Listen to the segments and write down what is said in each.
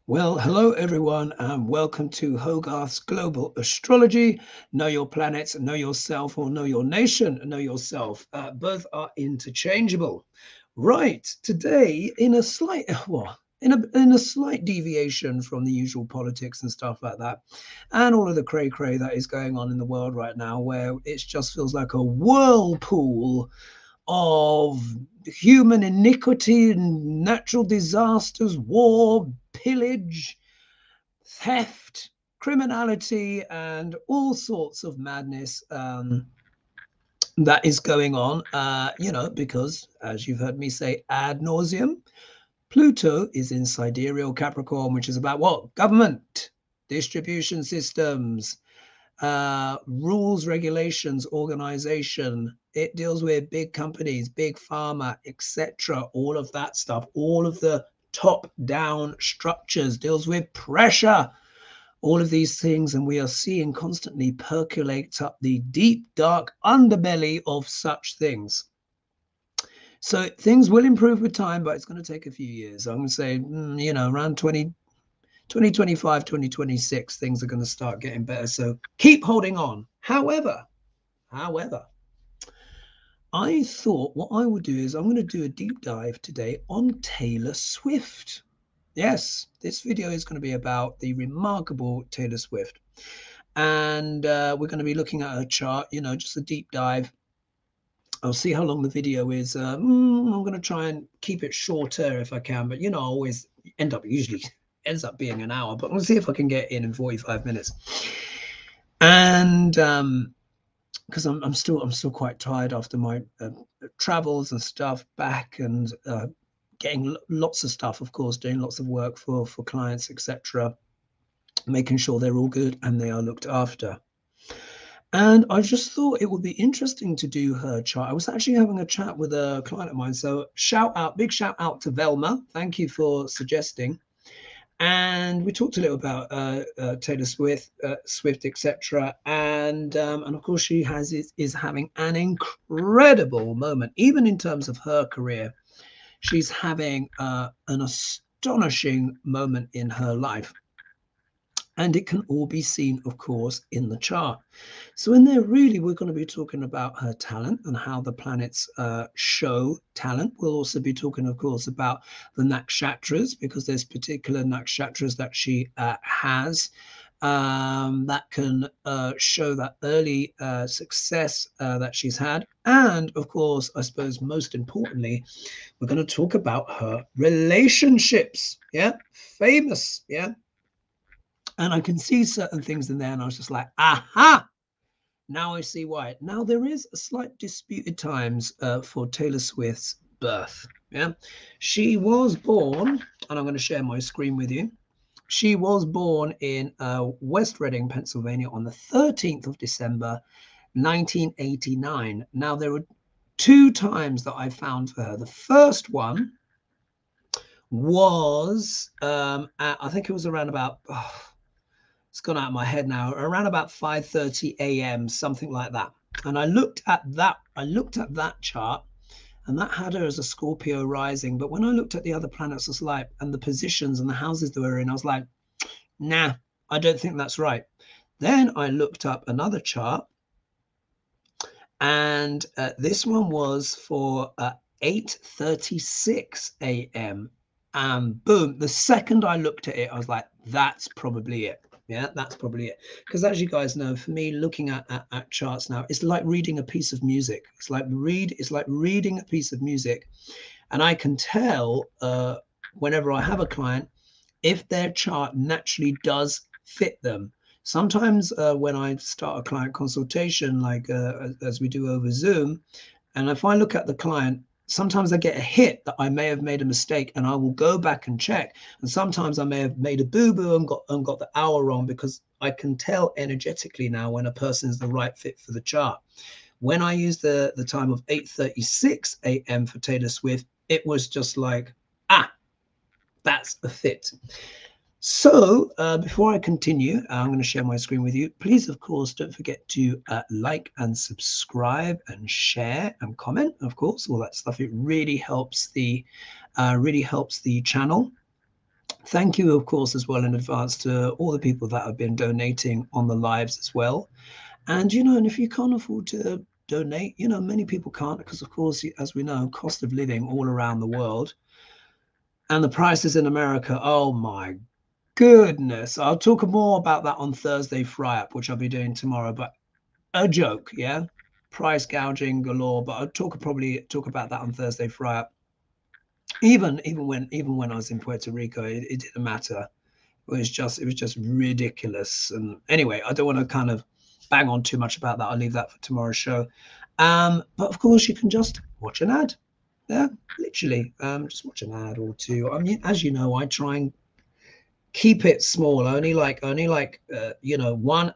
Well, hello everyone, and welcome to Hogarth's Global Astrology. Know your planets, know yourself, or know your nation, know yourself. Both are interchangeable. Right, today in a slight, in a slight deviation from the usual politics and stuff like that, and all of the cray cray that is going on in the world right now, where it just feels like a whirlpool of human iniquity, natural disasters, war, pillage, theft, criminality, and all sorts of madness that is going on. Because as you've heard me say ad nauseum, Pluto is in sidereal Capricorn, which is about what? Government, distribution systems, rules, regulations, organization. It deals with big companies, big pharma, etc. All of that stuff, all of the top down structures, deals with pressure, all of these things. And we are seeing constantly percolate up the deep, dark underbelly of such things. So things will improve with time, but it's going to take a few years. I'm going to say, around 2025, 2026, things are going to start getting better. So keep holding on. However, I thought what I would do is I'm going to do a deep dive today on Taylor Swift. Yes, this video is going to be about the remarkable Taylor Swift. And we're going to be looking at her chart, just a deep dive. I'll see how long the video is. I'm going to try and keep it shorter if I can, but I always usually ends up being an hour, but I'm going to see if I can get in 45 minutes. And because I'm still quite tired after my travels and stuff back, and getting lots of stuff, of course, doing lots of work for clients, etc., making sure they're all good and they are looked after. And I just thought it would be interesting to do her chart. I was actually having a chat with a client of mine. So big shout out to Velma. Thank you for suggesting. And we talked a little about Taylor Swift, etc. And of course, she is having an incredible moment, even in terms of her career. She's having an astonishing moment in her life. And it can all be seen, of course, in the chart. So in there, really, we're going to be talking about her talent and how the planets show talent. We'll also be talking, of course, about the nakshatras, because there's particular nakshatras that she has that can show that early success that she's had. And of course, I suppose most importantly, we're going to talk about her relationships. Yeah, famous. Yeah. And I can see certain things in there, and I was just like, aha! Now I see why. Now there is a slight disputed times for Taylor Swift's birth. Yeah, she was born, and I'm going to share my screen with you. She was born in West Reading, Pennsylvania, on the 13th of December, 1989. Now there were two times that I found for her. The first one was, I think it was around about. It's gone out of my head now, around about 5:30 a.m., something like that. And I looked at that chart, and that had her as a Scorpio rising. But when I looked at the other planets, it's like, and the positions and the houses they were in, I was like, nah, I don't think that's right. Then I looked up another chart, and this one was for 8:36 a.m. And boom, the second I looked at it, I was like, that's probably it. Yeah, that's probably it. Because as you guys know, for me, looking at charts now, it's like reading a piece of music. It's like reading a piece of music. And I can tell whenever I have a client, if their chart naturally does fit them. Sometimes when I start a client consultation, like as we do over Zoom, and if I look at the client, sometimes I get a hit that I may have made a mistake, and I will go back and check. And sometimes I may have made a boo-boo and got the hour wrong, because I can tell energetically now when a person is the right fit for the chart. When I used the time of 8:36 a.m. for Taylor Swift, it was just like, that's a fit. So before I continue, I'm going to share my screen with you. Please, of course, don't forget to like and subscribe and share and comment. Of course, all that stuff. It really helps the channel. Thank you, of course, as well in advance to all the people that have been donating on the lives as well. And, and if you can't afford to donate, many people can't because, of course, as we know, cost of living all around the world and the prices in America, oh my goodness. I'll talk more about that on Thursday Fry Up, which I'll be doing tomorrow, but a joke, yeah? Price gouging galore, but I'll probably talk about that on Thursday Fry Up. Even when I was in Puerto Rico, it didn't matter. It was just ridiculous. And anyway, I don't want to kind of bang on too much about that. I'll leave that for tomorrow's show. But of course, you can just watch an ad. Yeah, literally, just watch an ad or two. I mean, as you know, I try and keep it small. Only like one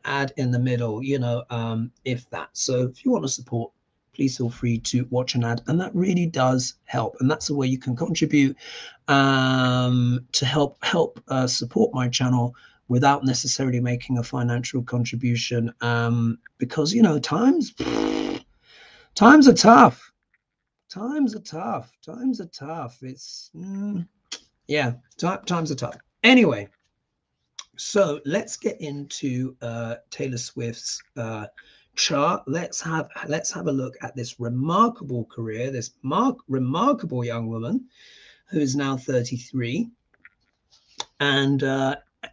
ad in the middle. If that. So if you want to support, please feel free to watch an ad, and that really does help. And that's the way you can contribute to help support my channel without necessarily making a financial contribution. Because times are tough. Times are tough. Times are tough. It's yeah, times are tough. Anyway, so let's get into Taylor Swift's chart. Let's have a look at this remarkable career, this remarkable young woman who is now 33 and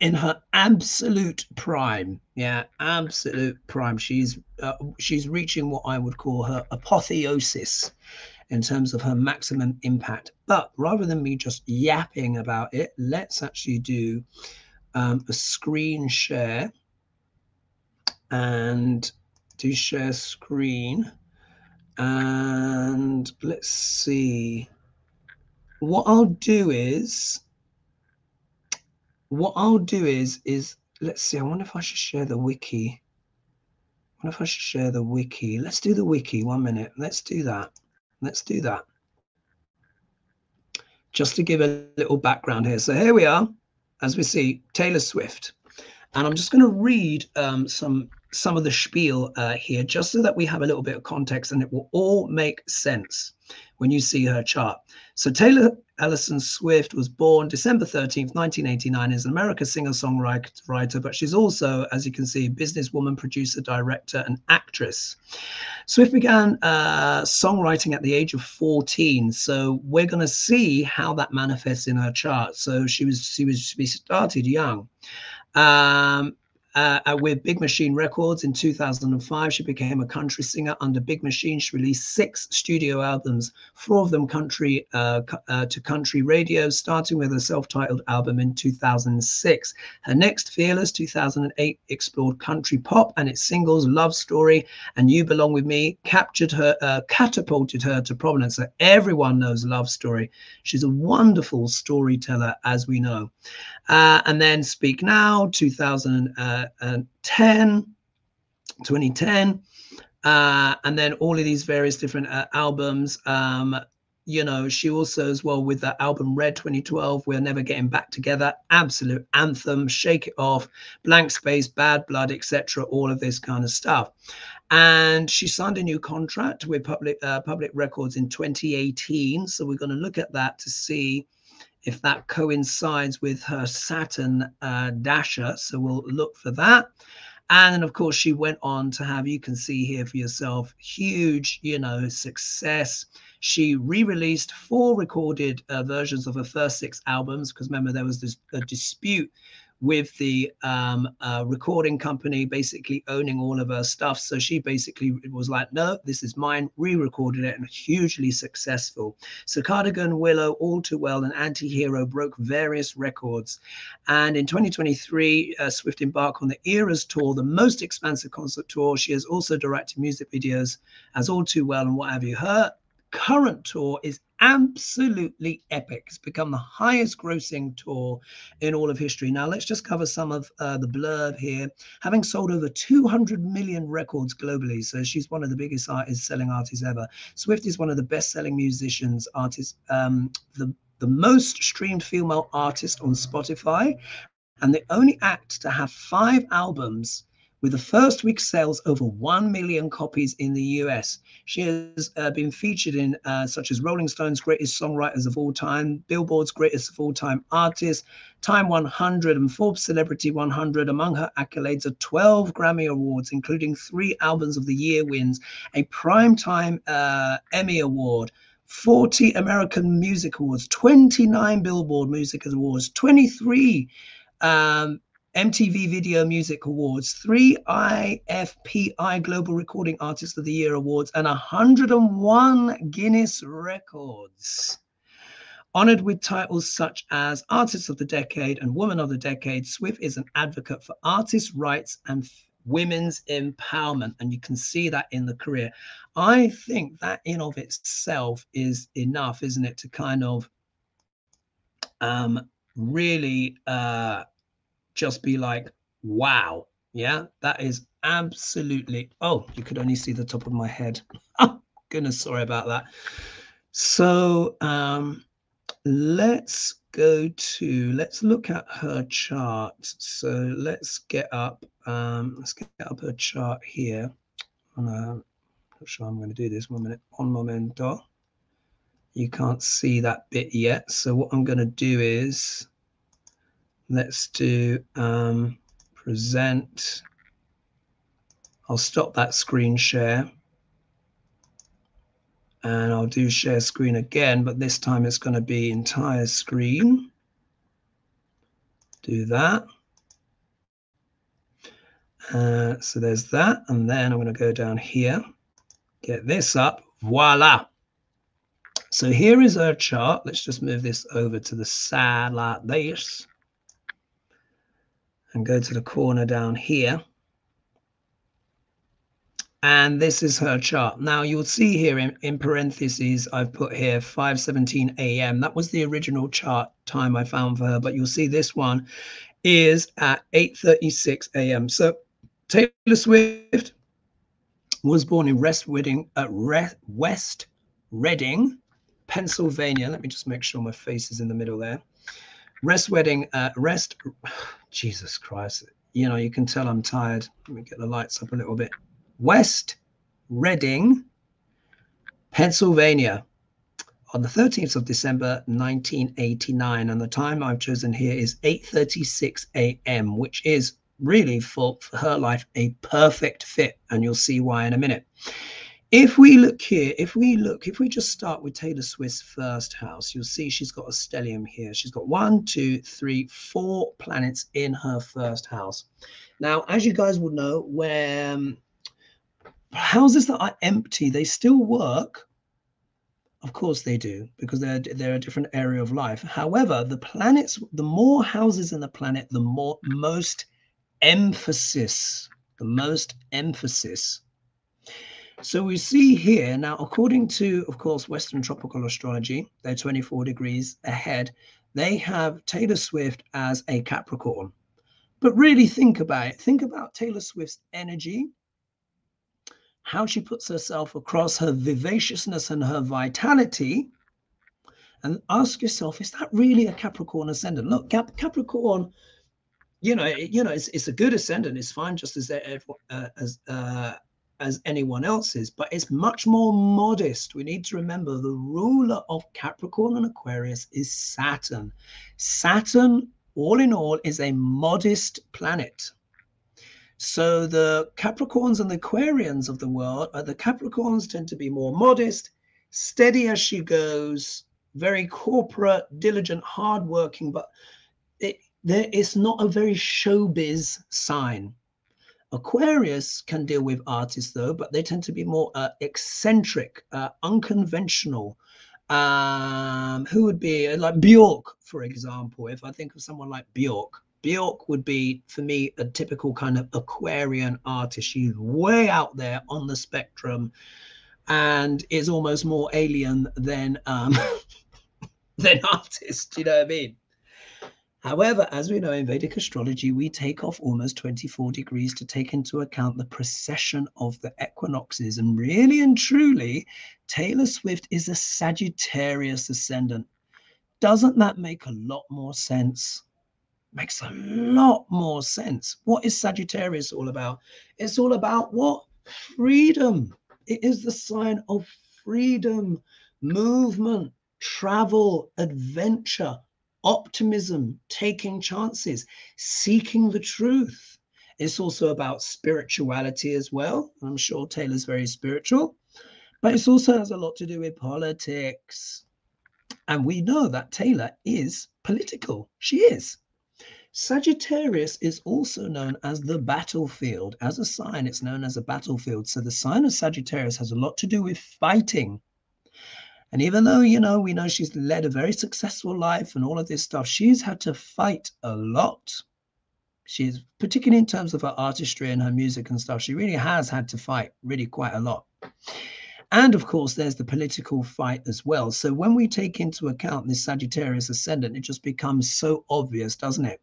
in her absolute prime. Yeah, absolute prime. She's reaching what I would call her apotheosis in terms of her maximum impact. But rather than me just yapping about it, let's actually do a screen share and do share screen. And let's see. What I'll do is let's see. I wonder if I should share the wiki. Let's do the wiki. 1 minute. Let's do that. Just to give a little background here. So here we are, as we see, Taylor Swift. And I'm just going to read some of the spiel here, just so that we have a little bit of context and it will all make sense when you see her chart. So Taylor Allison Swift was born December 13th, 1989, is an American singer-songwriter, but she's also, as you can see, businesswoman, producer, director, and actress. Swift began songwriting at the age of 14. So we're going to see how that manifests in her chart. So she started young. With Big Machine Records in 2005, she became a country singer under Big Machine. She released 6 studio albums, 4 of them country to country radio, starting with a self-titled album in 2006. Her next, Fearless, 2008, explored country pop, and its singles Love Story and You Belong With Me captured her, catapulted her to prominence. So everyone knows Love Story. She's a wonderful storyteller, as we know. And then Speak Now, 2010, and then all of these various different albums. She also, as well, with that album Red 2012, We're Never Getting Back Together, absolute anthem, Shake It Off, Blank Space, Bad Blood, etc., all of this kind of stuff. And she signed a new contract with Public Records in 2018. So we're going to look at that to see if that coincides with her Saturn dasher. So we'll look for that. And then, of course, she went on to have, you can see here for yourself, huge, success. She re-released 4 recorded versions of her first 6 albums, because remember, there was a dispute with the recording company basically owning all of her stuff. So she basically was like, no, this is mine, re-recorded it, and hugely successful. So Cardigan, Willow, All Too Well, and Anti-Hero broke various records. And in 2023, Swift embarked on the Eras Tour, the most expansive concert tour. She has also directed music videos as All Too Well and what have you. Her current tour is absolutely epic. It's become the highest grossing tour in all of history. Now let's just cover some of the blurb here. Having sold over 200 million records globally, so she's one of the biggest selling artists ever. Swift is one of the best-selling artists, the most streamed female artist on Spotify, and the only act to have 5 albums with the first week sales over 1 million copies in the US. She has been featured in such as Rolling Stone's Greatest Songwriters of All Time, Billboard's Greatest of All Time Artists, Time 100, and Forbes Celebrity 100. Among her accolades are 12 Grammy Awards, including 3 Albums of the Year wins, a Primetime Emmy Award, 40 American Music Awards, 29 Billboard Music Awards, 23 MTV Video Music Awards, 3 IFPI Global Recording Artist of the Year Awards, and 101 Guinness Records. Honored with titles such as Artist of the Decade and Woman of the Decade, Swift is an advocate for artists' rights and women's empowerment. And you can see that in the career. I think that in of itself is enough, isn't it, to kind of really just be like, wow. Yeah, that is absolutely. Oh, you could only see the top of my head. Oh, goodness, sorry about that. So let's look at her chart. So let's get up her chart here. I'm not sure I'm going to do this. 1 minute. Un momento. You can't see that bit yet. So what I'm going to do is let's do present. I'll stop that screen share. And I'll do share screen again, but this time it's going to be entire screen. Do that. So there's that. And then I'm going to go down here, get this up. Voila. So here is our chart. Let's just move this over to the side like this and go to the corner down here. And this is her chart. Now you'll see here in parentheses, I've put here 5:17 a.m. That was the original chart time I found for her, but you'll see this one is at 8:36 a.m. So Taylor Swift was born in West Reading, Pennsylvania. Let me just make sure my face is in the middle there. Jesus Christ. You know, you can tell I'm tired. Let me get the lights up a little bit. West Reading, Pennsylvania, on the 13th of December, 1989. And the time I've chosen here is 8:36 a.m., which is really for her life a perfect fit. And you'll see why in a minute. If we look here, if we just start with Taylor Swift's first house, you'll see she's got a stellium here. She's got 1, 2, 3, 4 planets in her first house. Now, as you guys will know, when houses that are empty, they still work. Of course they do, because they're a different area of life. However, the planets, the more houses in the planet, the most emphasis. So we see here now, according to, of course, Western tropical astrology, they're 24 degrees ahead. They have Taylor Swift as a Capricorn. But really think about it. Think about Taylor Swift's energy, how she puts herself across, her vivaciousness and her vitality, and ask yourself, is that really a Capricorn ascendant? Look, Capricorn, it's a good ascendant. It's fine, just as anyone else's, but it's much more modest. We need to remember the ruler of Capricorn and Aquarius is Saturn. Saturn, all in all, is a modest planet. So the Capricorns and the Aquarians of the world, the Capricorns tend to be more modest, steady as she goes, very corporate, diligent, hardworking, but it's not a very showbiz sign. Aquarius can deal with artists though, but they tend to be more eccentric, unconventional. Who would be like Bjork, for example? If I think of someone like Bjork would be, for me, a typical kind of Aquarian artist. She's way out there on the spectrum and is almost more alien than than artist. You know what I mean? However, as we know in Vedic astrology, we take off almost 24 degrees to take into account the precession of the equinoxes. And really and truly, Taylor Swift is a Sagittarius ascendant. Doesn't that make a lot more sense? Makes a lot more sense. What is Sagittarius all about? It's all about what? Freedom. It is the sign of freedom, movement, travel, adventure, optimism, taking chances, seeking the truth. It's also about spirituality as well. I'm sure Taylor's very spiritual, but it also has a lot to do with politics. And we know that Taylor is political. She is. Sagittarius is also known as the battlefield. As a sign, it's known as a battlefield. So the sign of Sagittarius has a lot to do with fighting. And even though, we know she's led a very successful life and all of this stuff, she's had to fight a lot. She's, particularly in terms of her artistry and her music and stuff, she really has had to fight really quite a lot. And of course, there's the political fight as well. So when we take into account this Sagittarius ascendant, it just becomes so obvious, doesn't it?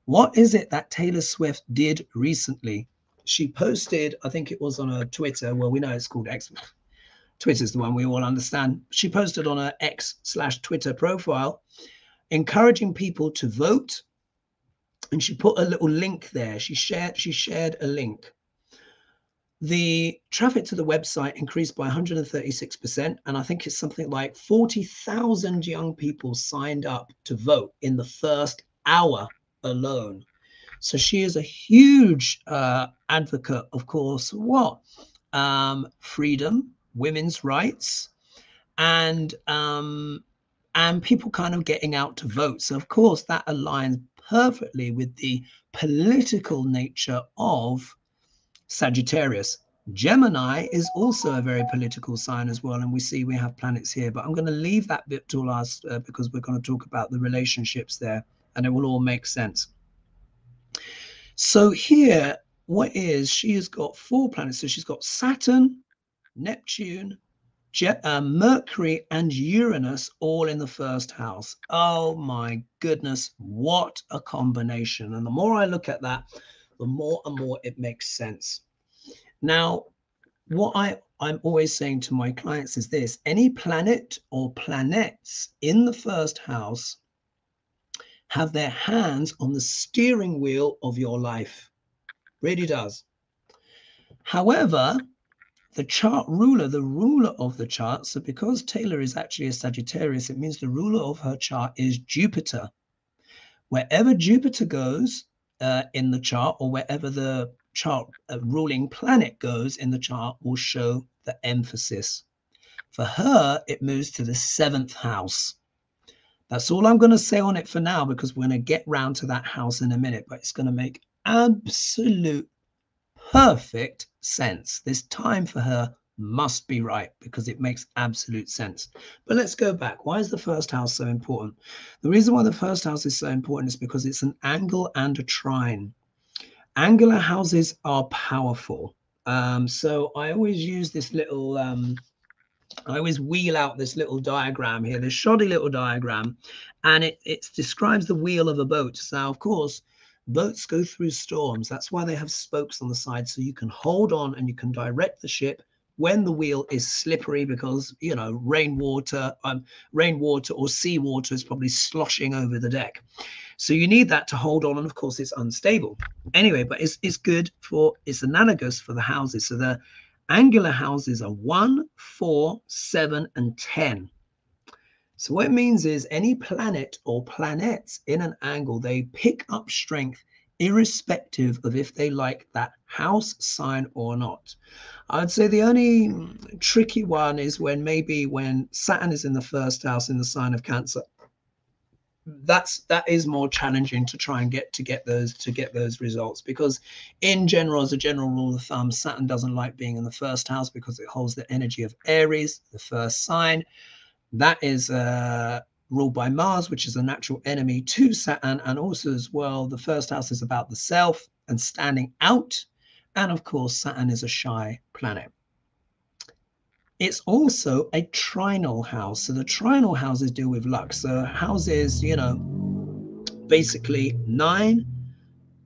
What is it that Taylor Swift did recently? She posted, I think it was on her Twitter. Well, we know it's called X. Twitter's the one we all understand. She posted on her X/Twitter profile, encouraging people to vote. And she put a little link there. She shared a link. The traffic to the website increased by 136%. And I think it's something like 40,000 young people signed up to vote in the first hour alone. So she is a huge advocate, of course, what? Freedom, women's rights, and people kind of getting out to vote. So of course that aligns perfectly with the political nature of Sagittarius. Gemini is also a very political sign as well, and we have planets here, but I'm going to leave that bit to last because we're going to talk about the relationships there, and it will all make sense. So here, she has got 4 planets. So she's got Saturn, Neptune, Mercury, and Uranus all in the first house. Oh my goodness, what a combination. And the more I look at that, the more and more it makes sense. Now, what I'm always saying to my clients is this: any planet or planets in the first house have their hands on the steering wheel of your life. Really does. However, the chart ruler, the ruler of the chart, so because Taylor is actually a Sagittarius, it means the ruler of her chart is Jupiter. Wherever Jupiter goes in the chart, or wherever the chart ruling planet goes in the chart, will show the emphasis. For her, it moves to the 7th house. That's all I'm going to say on it for now, because we're going to get round to that house in a minute, but it's going to make absolute perfect sense. This time for her must be right because it makes absolute sense. But let's go back. Why is the first house so important? The reason why the first house is so important is because it's an angle and a trine. Angular houses are powerful. So I always use this little I always wheel out this little diagram here, this shoddy little diagram, and it describes the wheel of a boat. So of course, boats go through storms. That's why they have spokes on the side, so you can hold on and you can direct the ship when the wheel is slippery, because rainwater or seawater is probably sloshing over the deck. So you need that to hold on, and of course it's unstable. Anyway, but it's good for, it's analogous for the houses. So the angular houses are 1, 4, 7, and 10. So what it means is any planet or planets in an angle, they pick up strength irrespective of if they like that house sign or not. I'd say the only tricky one is when Saturn is in the first house in the sign of Cancer. That is more challenging to try and get those results, because in general, as a general rule of thumb, Saturn doesn't like being in the first house because it holds the energy of Aries, the first sign. That is ruled by Mars, which is a natural enemy to Saturn. And also as well, the first house is about the self and standing out. And of course, Saturn is a shy planet. It's also a trinal house. So the trinal houses deal with luck. So houses, basically 9,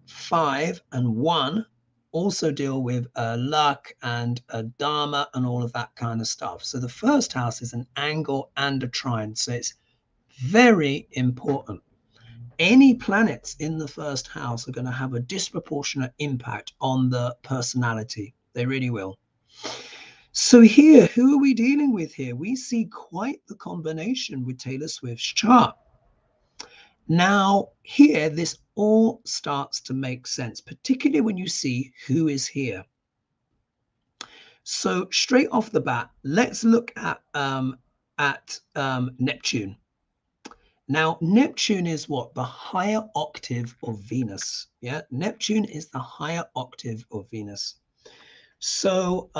5, and 1 also deal with luck and dharma and all of that kind of stuff. So the first house is an angle and a trine. So it's very important. any planets in the first house are going to have a disproportionate impact on the personality. They really will. So here, who are we dealing with here? We see quite the combination with Taylor Swift's chart. Now, here, this all starts to make sense, particularly when you see who is here. So straight off the bat, let's look at Neptune. Now, Neptune is what? The higher octave of Venus. Yeah, Neptune is the higher octave of Venus. So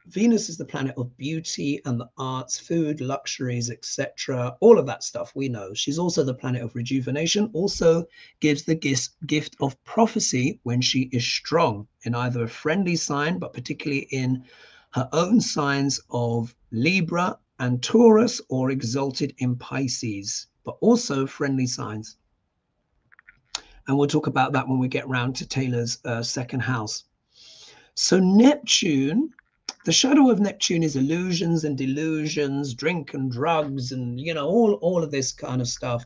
Venus is the planet of beauty and the arts, food, luxuries, etc. All of that stuff we know. She's also the planet of rejuvenation, also gives the gift of prophecy when she is strong in either a friendly sign, but particularly in her own signs of Libra and Taurus, or exalted in Pisces, but also friendly signs. And we'll talk about that when we get round to Taylor's second house. So Neptune, the shadow of Neptune is illusions and delusions, drink and drugs, and all of this kind of stuff.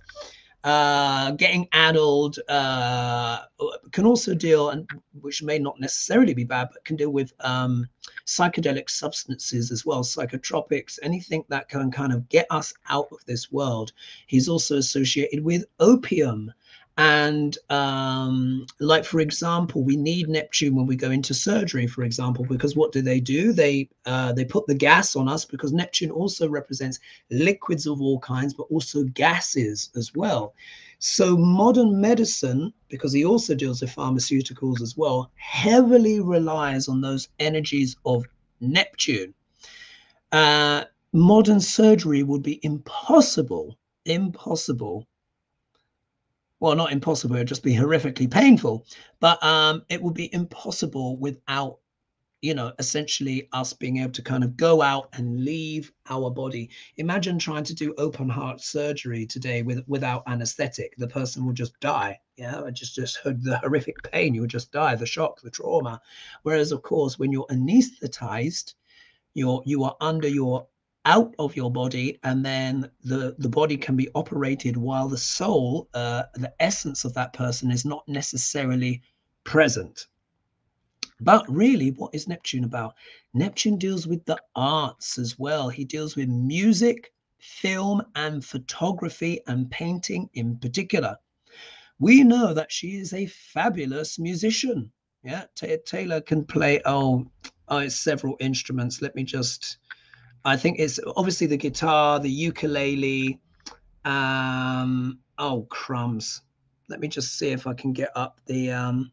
Getting addled can also deal, and which may not necessarily be bad, but can deal with psychedelic substances as well, psychotropics, anything that can kind of get us out of this world. He's also associated with opium. And like, for example, we need Neptune when we go into surgery, for example, because what do? They put the gas on us, because Neptune also represents liquids of all kinds, but also gases as well. So modern medicine, because he also deals with pharmaceuticals as well, heavily relies on those energies of Neptune. Modern surgery would be impossible. Well, not impossible, it'd just be horrifically painful, but it would be impossible without, essentially us being able to kind of go out and leave our body. Imagine trying to do open heart surgery today without anesthetic. The person will just die. Yeah, just the horrific pain, you would just die, the shock, the trauma. Whereas, of course, when you're anesthetized, you are out of your body, and then the body can be operated while the soul, the essence of that person, is not necessarily present. But really, what is Neptune about? Neptune deals with the arts as well. He deals with music, film, and photography, and painting in particular. We know that she is a fabulous musician. Yeah, Taylor can play several instruments. I think it's obviously the guitar, the ukulele. Oh, crumbs. Let me just see if I can get up the.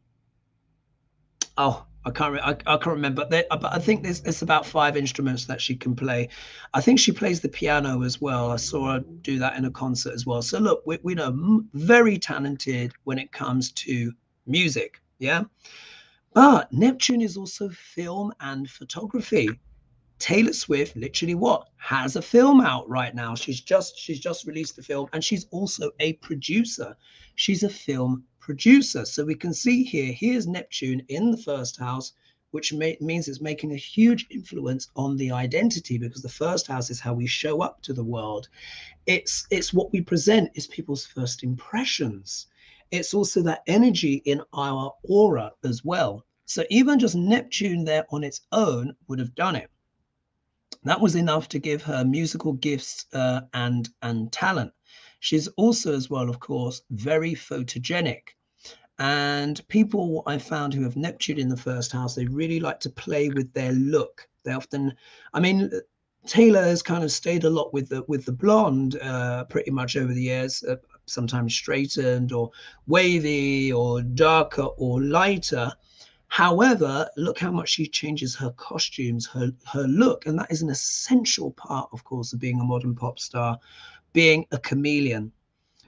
I can't remember. But I think it's about 5 instruments that she can play. I think she plays the piano as well. I saw her do that in a concert as well. So look, we know very talented when it comes to music. Yeah. But Neptune is also film and photography. Taylor Swift literally has a film out right now. She's just released the film, and she's also a producer. She's a film producer. So we can see here's Neptune in the first house, which means it's making a huge influence on the identity, because the first house is how we show up to the world. It's what we present, is people's first impressions. It's also that energy in our aura as well. So even just Neptune there on its own would have done it. That was enough to give her musical gifts and talent. She's also, as well, of course, very photogenic. And people, what I found, who have Neptune in the first house, they really like to play with their look. They often, Taylor has kind of stayed a lot with the blonde pretty much over the years, sometimes straightened or wavy or darker or lighter. However, look how much she changes her costumes, her look. And that is an essential part, of course, of being a modern pop star, being a chameleon.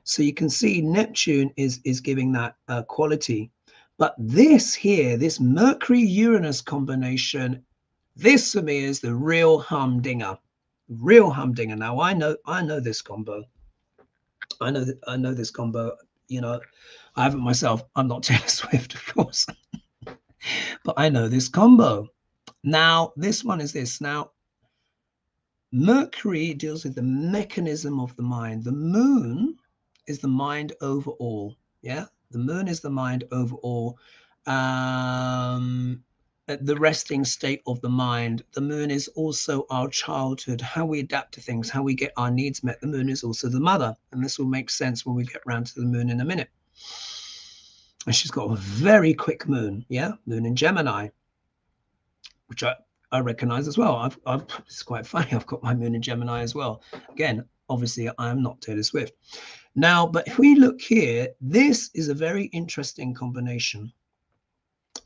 So you can see Neptune is giving that quality. But this here, this Mercury-Uranus combination, this for me is the real humdinger. Real humdinger. Now, I know this combo. I know this combo. I haven't myself. I'm not Taylor Swift, of course. But I know this combo. Now, this one is this. Now, Mercury deals with the mechanism of the mind. The moon is the mind over all. Yeah, the moon is the mind over all. Um, the resting state of the mind. The moon is also our childhood, how we adapt to things, how we get our needs met. The moon is also the mother, and this will make sense when we get round to the moon in a minute. And she's got a very quick moon, yeah, moon in Gemini, which I recognize as well. It's quite funny. I've got my moon in Gemini as well. Again, obviously, I am not Taylor Swift. Now, but if we look here, this is a very interesting combination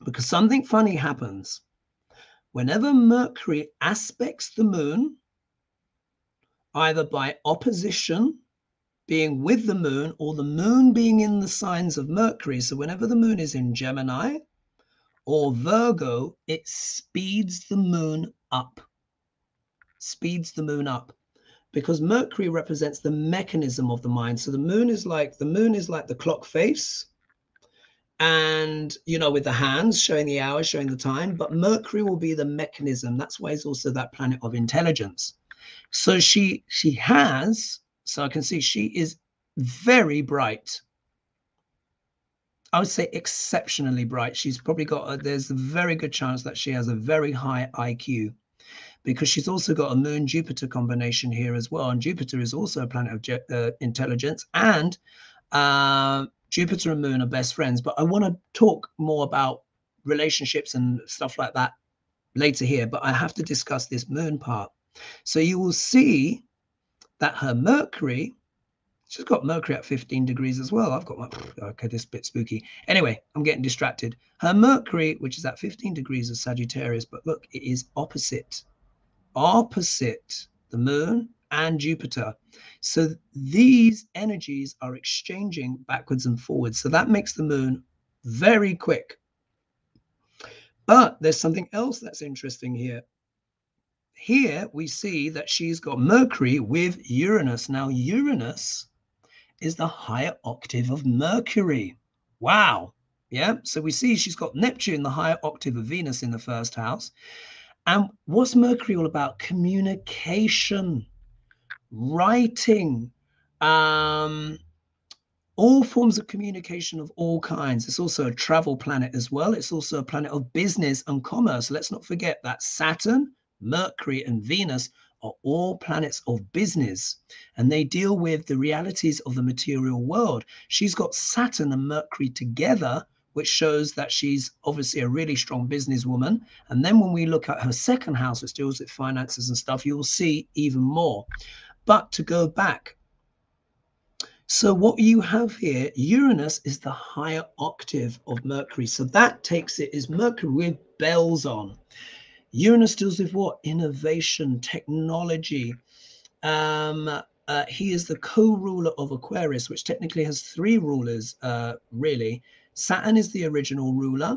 because something funny happens. Whenever Mercury aspects the moon, either by opposition, being with the moon, or the moon being in the signs of Mercury, so whenever the moon is in Gemini or Virgo, it speeds the moon up. Speeds the moon up. Because Mercury represents the mechanism of the mind. So the moon is like the clock face, and with the hands showing the hours, showing the time, but Mercury will be the mechanism. That's why it's also that planet of intelligence. So so I can see she is very bright. I would say exceptionally bright. She's probably there's a very good chance that she has a very high IQ, because she's also got a moon Jupiter combination here as well. And Jupiter is also a planet of intelligence, and Jupiter and moon are best friends. But I want to talk more about relationships and stuff like that later here, but I have to discuss this moon part. So you will see that her Mercury, she's got Mercury at 15 degrees as well. I've got my, okay, this is a bit spooky. Anyway, I'm getting distracted. Her Mercury, which is at 15 degrees of Sagittarius, but look, it is opposite the moon and Jupiter. So these energies are exchanging backwards and forwards. So that makes the moon very quick. But there's something else that's interesting here. Here we see that she's got Mercury with Uranus. Now, Uranus is the higher octave of Mercury. Wow. Yeah. So we see she's got Neptune, the higher octave of Venus, in the first house. And what's Mercury all about? Communication, writing, all forms of communication of all kinds. It's also a travel planet as well. It's also a planet of business and commerce. Let's not forget that Saturn, Mercury, and Venus are all planets of business, and they deal with the realities of the material world. She's got Saturn and Mercury together, which shows that she's obviously a really strong businesswoman. And then when we look at her second house, which deals with finances and stuff, you'll see even more. But to go back, so what you have here, Uranus is the higher octave of Mercury. So that takes it is Mercury with bells on. Uranus deals with what? Innovation, technology. He is the co-ruler of Aquarius, which technically has three rulers, really. Saturn is the original ruler.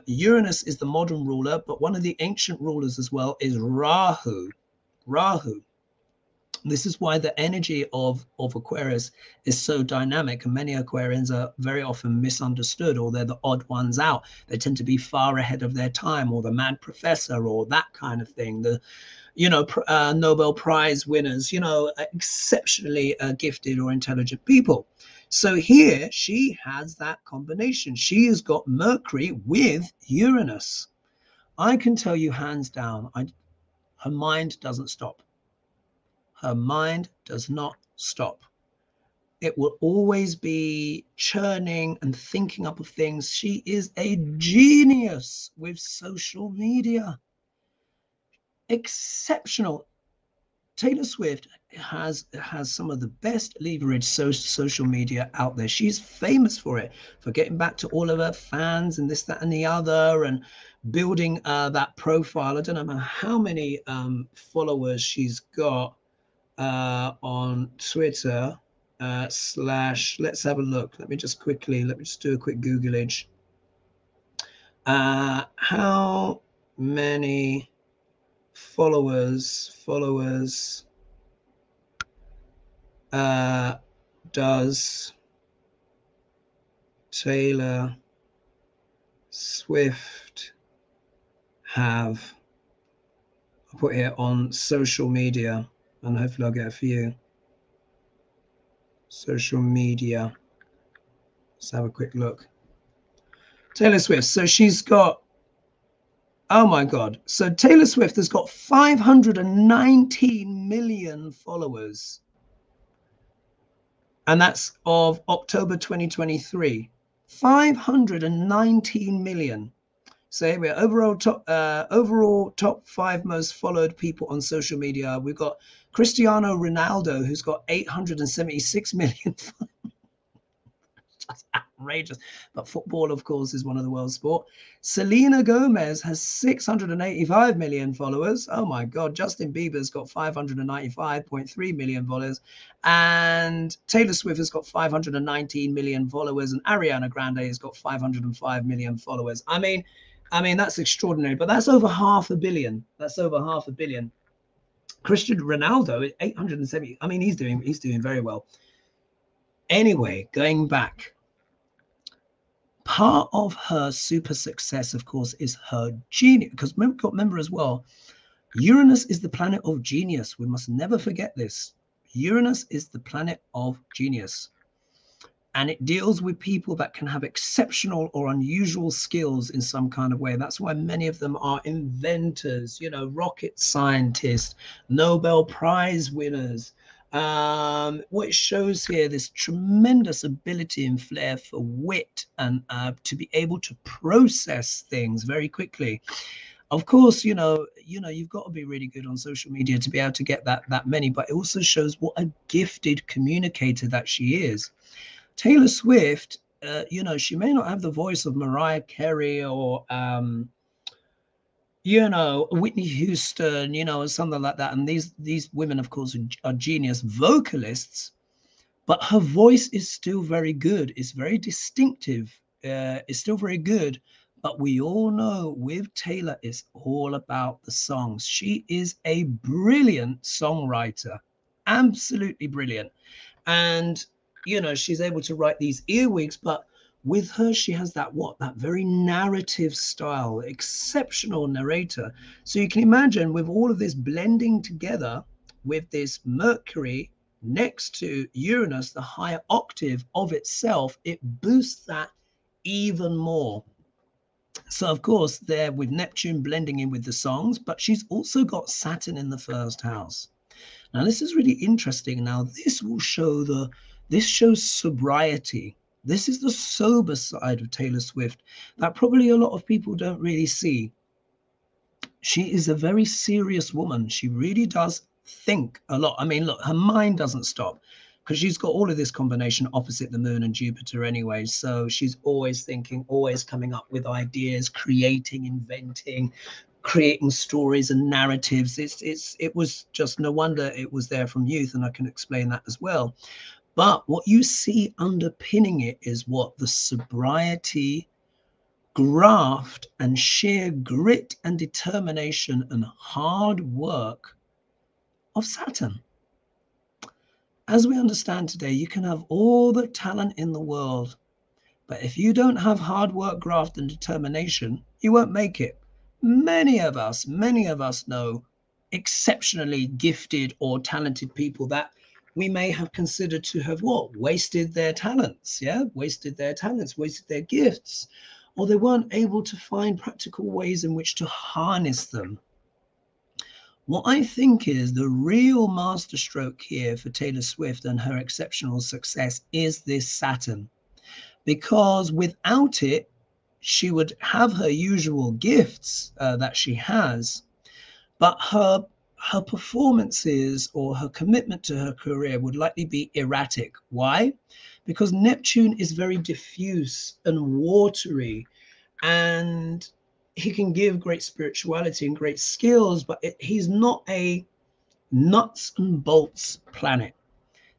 Uranus is the modern ruler, but one of the ancient rulers as well is Rahu. Rahu. This is why the energy of Aquarius is so dynamic, and many Aquarians are very often misunderstood, or they're the odd ones out. They tend to be far ahead of their time, or the mad professor, or that kind of thing. The Nobel Prize winners, exceptionally gifted or intelligent people. So here she has that combination. She has got Mercury with Uranus. I can tell you hands down, her mind doesn't stop. Her mind does not stop. It will always be churning and thinking up of things. She is a genius with social media. Exceptional. Taylor Swift has some of the best leverage social media out there. She's famous for it, for getting back to all of her fans and this, that, and the other, and building that profile. I don't know how many followers she's got on Twitter slash, let's have a look. Let me just do a quick Googleage. How many followers does Taylor Swift have? I'll put here on social media, and hopefully I'll get a few. social media. Let's have a quick look. Taylor Swift. So she's got, oh my God. So Taylor Swift has got 519 million followers. And that's of October 2023. 519 million. So here we are. Overall top 5 most followed people on social media. We've got Cristiano Ronaldo, who's got 876 million. That's outrageous. But football, of course, is one of the world's sport. Selena Gomez has 685 million followers. Oh my God. Justin Bieber's got 595.3 million followers. And Taylor Swift has got 519 million followers. And Ariana Grande has got 505 million followers. I mean, that's extraordinary. But that's over 500 million. That's over 500 million. Cristiano Ronaldo, 870. I mean, he's doing very well. Anyway, going back. Part of her super success, of course, is her genius. Because remember as well, Uranus is the planet of genius. We must never forget this. Uranus is the planet of genius. And it deals with people that can have exceptional or unusual skills in some kind of way. That's why many of them are inventors, rocket scientists, Nobel Prize winners. What it shows here, this tremendous ability and flair for wit and to be able to process things very quickly. Of course, you've got to be really good on social media to be able to get that many, but it also shows what a gifted communicator that she is. Taylor Swift, she may not have the voice of Mariah Carey or Whitney Houston, or something like that. And these women, of course, are genius vocalists, but her voice is still very good. It's very distinctive. It's still very good. But we all know with Taylor, it's all about the songs. She is a brilliant songwriter, absolutely brilliant. And, she's able to write these earwigs, but with her, she has that very narrative style, exceptional narrator. So you can imagine with all of this blending together with this Mercury next to Uranus, the higher octave of itself, it boosts that even more. So of course, there with Neptune blending in with the songs, but she's also got Saturn in the first house. Now this is really interesting. Now this shows sobriety. This is the sober side of Taylor Swift that probably a lot of people don't really see. She is a very serious woman. She really does think a lot. I mean, look, her mind doesn't stop because she's got all of this combination opposite the moon and Jupiter anyway. So she's always thinking, always coming up with ideas, creating, inventing, creating stories and narratives. It was just no wonder it was there from youth, and I can explain that as well. But what you see underpinning it is what the sobriety, graft, and sheer grit and determination and hard work of Saturn. As we understand today, you can have all the talent in the world, but if you don't have hard work, graft, and determination, you won't make it. Many of us know exceptionally gifted or talented people that we may have considered to have wasted their talents, wasted their gifts, or they weren't able to find practical ways in which to harness them. What I think is the real masterstroke here for Taylor Swift and her exceptional success is this Saturn, because without it, she would have her usual gifts that she has, but her performances or her commitment to her career would likely be erratic. Why? Because Neptune is very diffuse and watery, and he can give great spirituality and great skills, but he's not a nuts and bolts planet.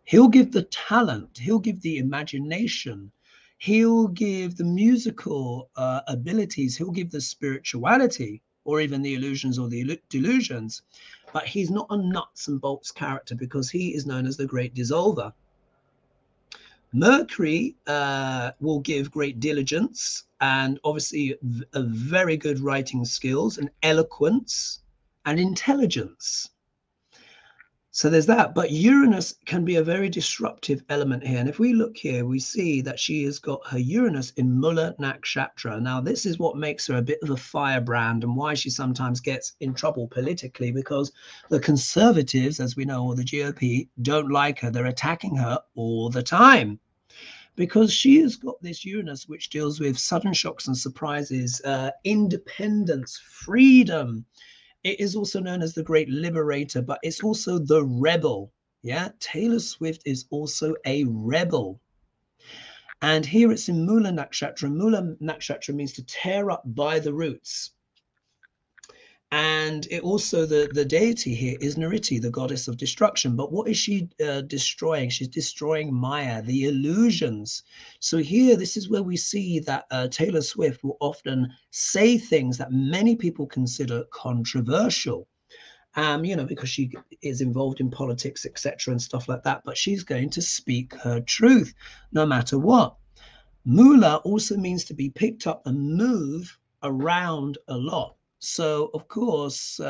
He'll give the talent, he'll give the imagination, he'll give the musical abilities, he'll give the spirituality, or even the illusions or the delusions, but he's not a nuts and bolts character because he is known as the great dissolver. Mercury will give great diligence and obviously a very good writing skills and eloquence and intelligence. So there's that. But Uranus can be a very disruptive element here. And if we look here, we see that she has got her Uranus in Mula Nakshatra. Now, this is what makes her a bit of a firebrand and why she sometimes gets in trouble politically, because the Conservatives, as we know, or the GOP, don't like her. They're attacking her all the time, because she has got this Uranus which deals with sudden shocks and surprises, independence, freedom. It is also known as the Great Liberator, but it's also the rebel. Yeah, Taylor Swift is also a rebel. And here it's in Mula Nakshatra. Mula Nakshatra means to tear up by the roots. And it also, the deity here is Nariti, the goddess of destruction. But what is she destroying? She's destroying Maya, the illusions. So here, this is where we see that Taylor Swift will often say things that many people consider controversial. Because she is involved in politics, etc., and stuff like that. But she's going to speak her truth, no matter what. Mula also means to be picked up and move around a lot. So, of course,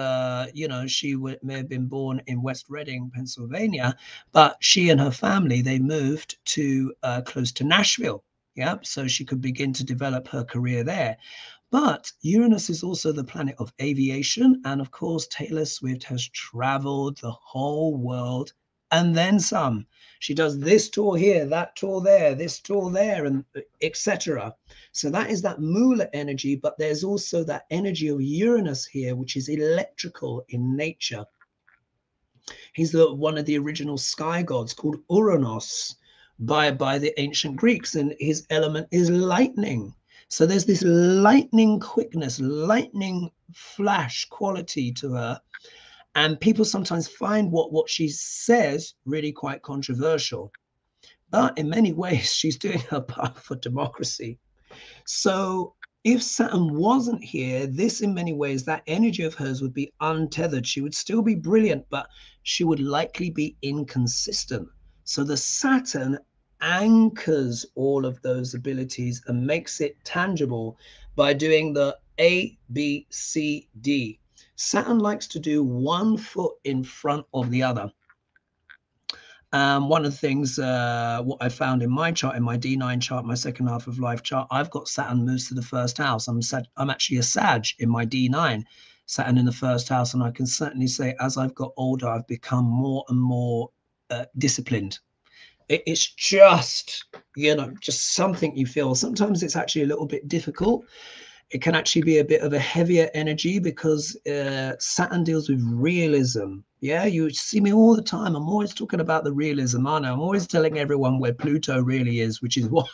she may have been born in West Reading, Pennsylvania, but she and her family, they moved to close to Nashville. Yeah, so she could begin to develop her career there. But Uranus is also the planet of aviation. And of course, Taylor Swift has traveled the whole world and then some. She does this tour here, that tour there, this tour there, and etc. So that is that Mula energy, but there's also that energy of Uranus here, which is electrical in nature. He's one of the original sky gods called Uranos by the ancient Greeks, and his element is lightning. So there's this lightning quickness, lightning flash quality to her. And people sometimes find what she says really quite controversial. But in many ways, she's doing her part for democracy. So if Saturn wasn't here, this in many ways, that energy of hers would be untethered. She would still be brilliant, but she would likely be inconsistent. So the Saturn anchors all of those abilities and makes it tangible by doing the A, B, C, D. Saturn likes to do one foot in front of the other. One of the things, what I found in my chart, in my D9 chart, my second half of life chart, I've got Saturn moves to the first house. I'm actually a Sag in my D9, Saturn in the first house. And I can certainly say as I've got older, I've become more and more disciplined. It's just, just something you feel. Sometimes it's actually a little bit difficult. It can actually be a bit of a heavier energy because Saturn deals with realism. Yeah, you see me all the time. I'm always talking about the realism, aren't I? I'm always telling everyone where Pluto really is, which is why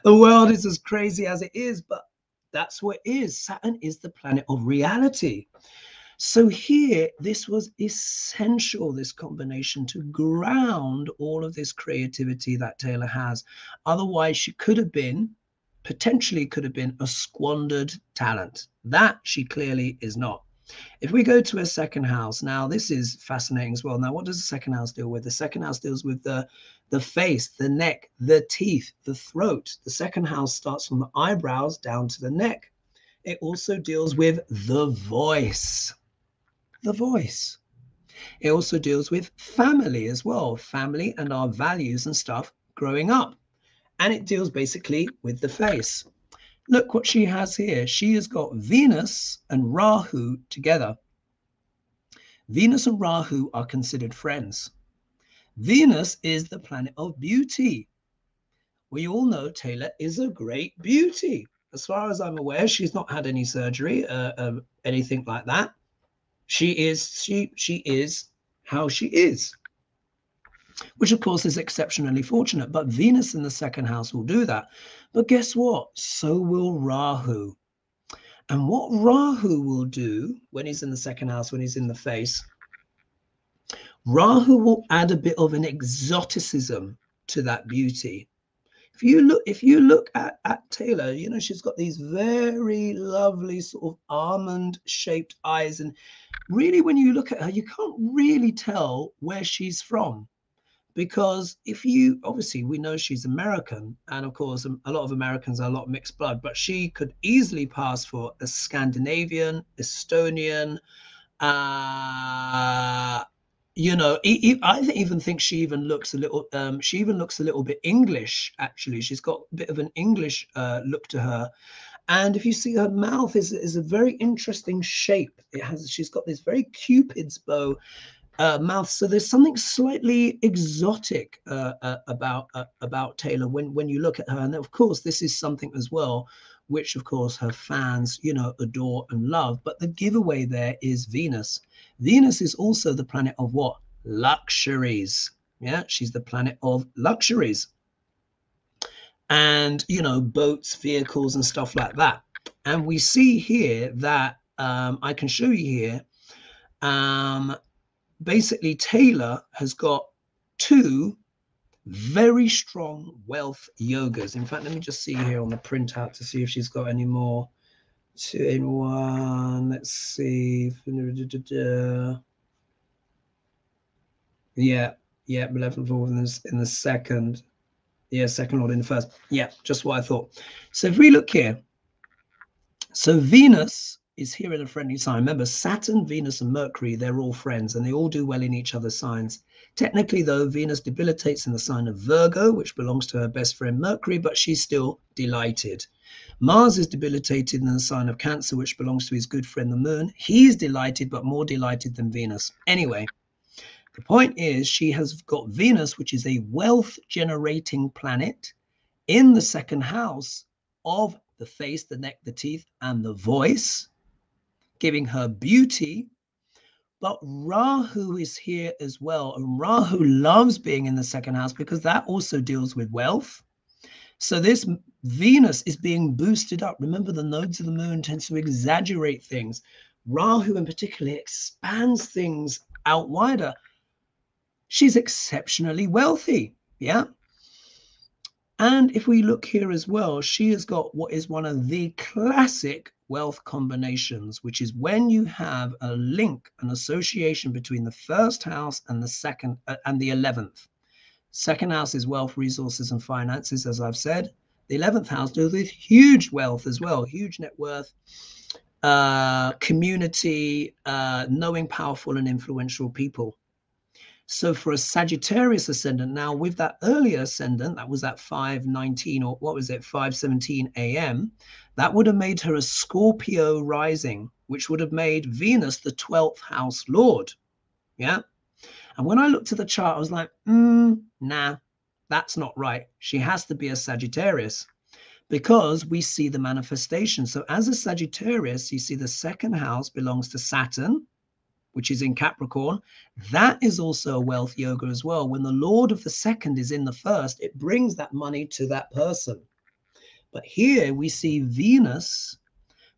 the world is as crazy as it is. But that's what it is. Saturn is the planet of reality. So here, this was essential, this combination, to ground all of this creativity that Taylor has. Otherwise, she potentially could have been a squandered talent. That she clearly is not. If we go to a second house, now this is fascinating as well. Now, what does the second house deal with? The second house deals with the face, the neck, the teeth, the throat. The second house starts from the eyebrows down to the neck. It also deals with the voice. The voice. It also deals with family as well, family and our values and stuff growing up. And it deals basically with the face. Look what she has here. She has got Venus and Rahu together. Venus and Rahu are considered friends. Venus is the planet of beauty. We all know Taylor is a great beauty. As far as I'm aware, she's not had any surgery, anything like that. She is how she is, which of course is exceptionally fortunate. But Venus in the second house will do that. But guess what? So will Rahu. And what Rahu will do when he's in the second house, when he's in the face, Rahu will add a bit of an exoticism to that beauty. If you look at Taylor, she's got these very lovely sort of almond shaped eyes. And really, when you look at her, you can't really tell where she's from. Because obviously we know she's American, and of course a lot of Americans are a lot of mixed blood, but she could easily pass for a Scandinavian, Estonian, You know, I even think she even looks a little. She even looks a little bit English. Actually, she's got a bit of an English look to her. And if you see her mouth is a very interesting shape. It has. She's got this very Cupid's bow mouth. So there's something slightly exotic about Taylor when you look at her. And of course, this is something as well, which of course her fans, you know, adore and love. But the giveaway there is Venus. Venus is also the planet of what? Luxuries. Yeah, she's the planet of luxuries. And, you know, boats, vehicles, and stuff like that. And we see here that I can show you here. Basically, Taylor has got two very strong wealth yogas. In fact, let me just see here on the printout to see if she's got any more. Two in one. Let's see. Yeah, 11th Lord in the second. Yeah, second Lord in the first. Yeah, just what I thought. So if we look here, so Venus is here in a friendly sign. Remember, Saturn, Venus, and Mercury, they're all friends and they all do well in each other's signs. Technically, though, Venus debilitates in the sign of Virgo, which belongs to her best friend Mercury, but she's still delighted. Mars is debilitated in the sign of Cancer, which belongs to his good friend the Moon. He's delighted, but more delighted than Venus. Anyway, the point is she has got Venus, which is a wealth-generating planet, in the second house of the face, the neck, the teeth, and the voice, giving her beauty. But Rahu is here as well. And Rahu loves being in the second house because that also deals with wealth. So this Venus is being boosted up. Remember, the nodes of the moon tends to exaggerate things. Rahu in particular expands things out wider. She's exceptionally wealthy. Yeah. And if we look here as well, she has got what is one of the classic wealth combinations, which is when you have a link, an association between the first house and the second and the 11th. Second house is wealth, resources, and finances, as I've said. The 11th house deals with huge wealth as well, huge net worth, community, knowing powerful and influential people. So for a Sagittarius ascendant, now with that earlier ascendant, that was at 5:19 or what was it, 5:17 a.m., that would have made her a Scorpio rising, which would have made Venus the 12th house lord. Yeah. And when I looked at the chart, I was like, nah, that's not right. She has to be a Sagittarius because we see the manifestation. So as a Sagittarius, you see the second house belongs to Saturn, which is in Capricorn. That is also a wealth yoga as well. When the Lord of the second is in the first, it brings that money to that person. But here we see Venus,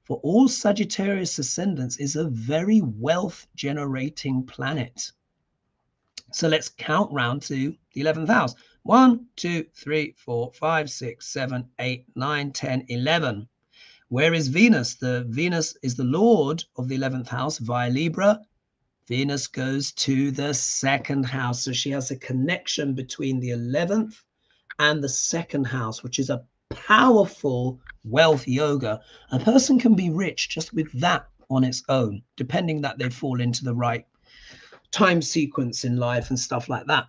for all Sagittarius ascendants, is a very wealth generating planet. So let's count round to the 11th house. 1, 2, 3, 4, 5, 6, 7, 8, 9, 10, 11. Where is Venus? The Venus is the Lord of the 11th house via Libra. Venus goes to the second house. So she has a connection between the 11th and the second house, which is a powerful wealth yoga. A person can be rich just with that on its own, depending that they fall into the right time sequence in life and stuff like that.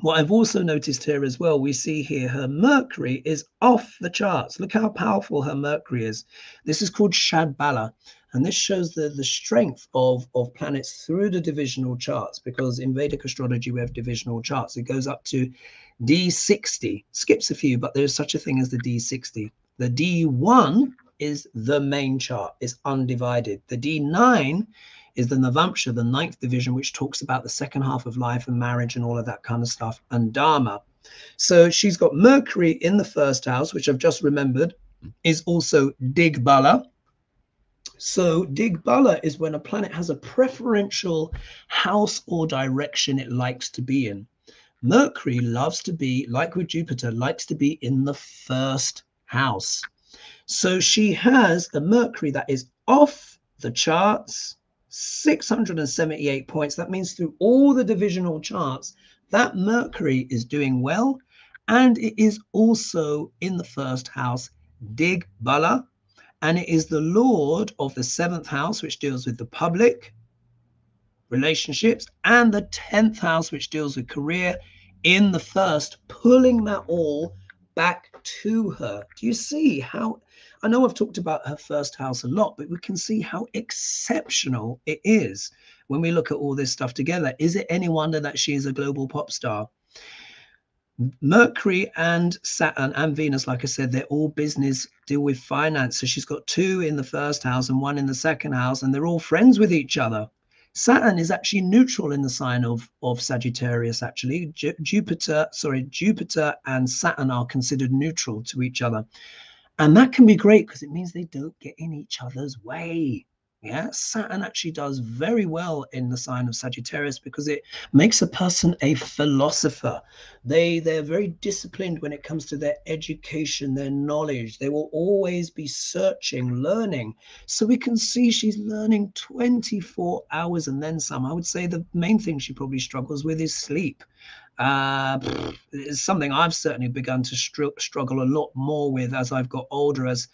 What I've also noticed here as well, we see here her Mercury is off the charts. Look how powerful her Mercury is. This is called Shad Bala. And this shows the strength of planets through the divisional charts, because in Vedic astrology, we have divisional charts. It goes up to D60, skips a few, but there's such a thing as the D60. The D1 is the main chart, it's undivided. The D9 is the Navamsha, the ninth division, which talks about the second half of life and marriage and all of that kind of stuff, and Dharma. So she's got Mercury in the first house, which I've just remembered is also Digbala. So Digbala is when a planet has a preferential house or direction it likes to be in. Mercury loves to be, like with Jupiter, likes to be in the first house. So she has a Mercury that is off the charts, 678 points. That means through all the divisional charts, that Mercury is doing well. And it is also in the first house, Digbala. And it is the Lord of the seventh house, which deals with the public, relationships, and the 10th house, which deals with career, in the first, pulling that all back to her. Do you see how? I know I've talked about her first house a lot, but we can see how exceptional it is when we look at all this stuff together. Is it any wonder that she is a global pop star? Mercury and Saturn and Venus, like I said, they're all business, deal with finance. So she's got 2 in the first house and 1 in the second house, and they're all friends with each other. Saturn is actually neutral in the sign of Sagittarius, actually. Jupiter and Saturn are considered neutral to each other. And that can be great because it means they don't get in each other's way. Yeah, Saturn actually does very well in the sign of Sagittarius because it makes a person a philosopher. They're very disciplined when it comes to their education, their knowledge. They will always be searching, learning. So we can see she's learning 24 hours and then some. I would say the main thing she probably struggles with is sleep. It's something I've certainly begun to struggle a lot more with as I've got older, as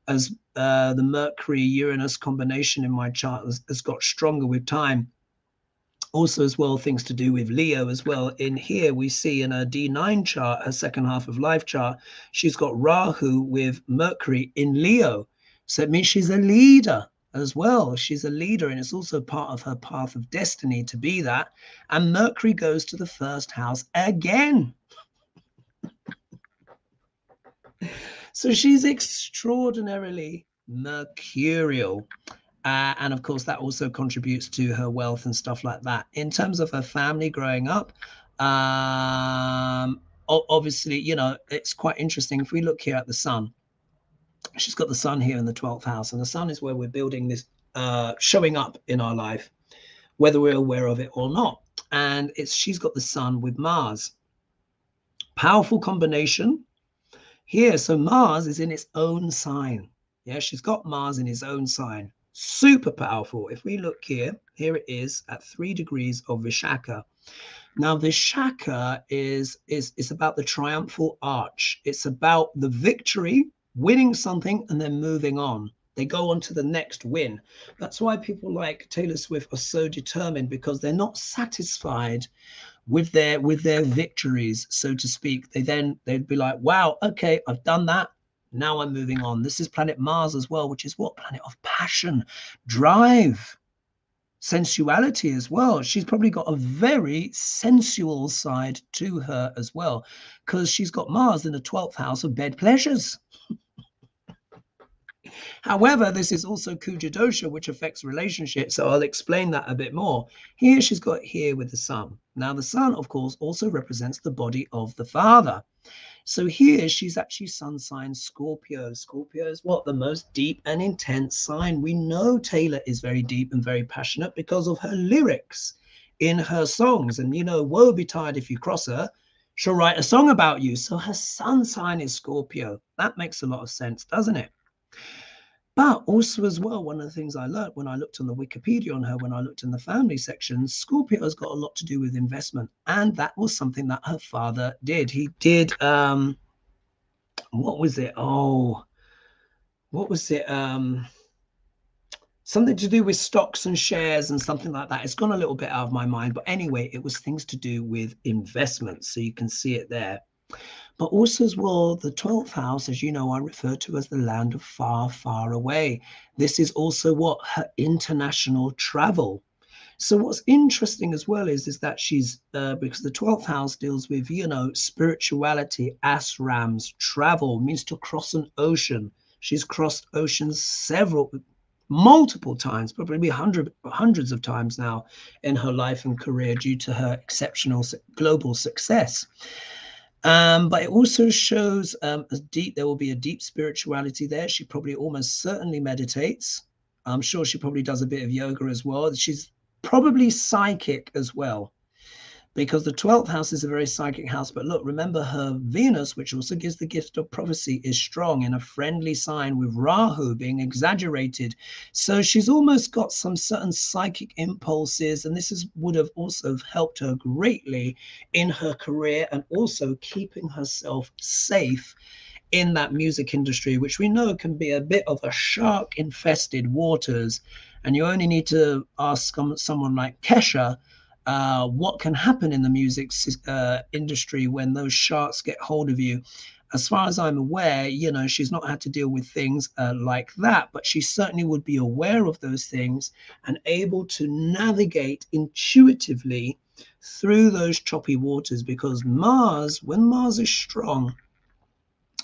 the Mercury Uranus combination in my chart has got stronger with time. Also, as well, things to do with Leo as well. In here, we see in a D9 chart, her second half of life chart, she's got Rahu with Mercury in Leo. So it means she's a leader as well. She's a leader, and it's also part of her path of destiny to be that. And Mercury goes to the first house again. So she's extraordinarily mercurial. And of course, that also contributes to her wealth and stuff like that. In terms of her family growing up, obviously, you know, it's quite interesting. If we look here at the sun, she's got the sun here in the 12th house, and the sun is where we're building this, showing up in our life, whether we're aware of it or not. And she's got the sun with Mars. Powerful combination here. So Mars is in its own sign. Yeah, she's got Mars in his own sign. Super powerful. If we look here it is at 3 degrees of Vishaka. Now, Vishaka is about the triumphal arch. It's about the victory, winning something, and then moving on. They go on to the next win. That's why people like Taylor Swift are so determined, because they're not satisfied with their victories, so to speak. They'd be like, wow, okay, I've done that. Now I'm moving on. This is planet Mars as well, which is what? Planet of passion, drive, sensuality as well. She's probably got a very sensual side to her as well, because she's got Mars in the 12th house of bed pleasures. However, this is also Kuja dosha, which affects relationships. So I'll explain that a bit more. Here she's got here with the sun. Now, the sun, of course, also represents the body of the father. So here she's actually sun sign Scorpio. Scorpio is what? The most deep and intense sign. We know Taylor is very deep and very passionate because of her lyrics in her songs. And, you know, woe betide if you cross her, she'll write a song about you. So her sun sign is Scorpio. That makes a lot of sense, doesn't it? But also as well, one of the things I learned when I looked on the Wikipedia on her, when I looked in the family section, Scorpio has got a lot to do with investment. And that was something that her father did. He did, what was it? Oh, what was it? Something to do with stocks and shares and something like that. It's gone a little bit out of my mind. But anyway, it was things to do with investments. So you can see it there. But also as well, the 12th house, as you know, I refer to as the land of far, far away. This is also what? Her international travel. So what's interesting as well is that she's, because the 12th house deals with, you know, spirituality, asrams, travel, means to cross an ocean. She's crossed oceans multiple times, probably hundreds of times now in her life and career due to her exceptional global success. But it also shows there will be a deep spirituality there. She probably almost certainly meditates. I'm sure she probably does a bit of yoga as well. She's probably psychic as well, because the 12th house is a very psychic house. But look, remember her Venus, which also gives the gift of prophecy, is strong in a friendly sign with Rahu being exaggerated. So she's almost got some certain psychic impulses, and this would have also helped her greatly in her career and also keeping herself safe in that music industry, which we know can be a bit of a shark infested waters. And you only need to ask someone like Kesha what can happen in the music industry when those sharks get hold of you. As far as I'm aware, you know, she's not had to deal with things like that, but she certainly would be aware of those things and able to navigate intuitively through those choppy waters, because Mars, when Mars is strong,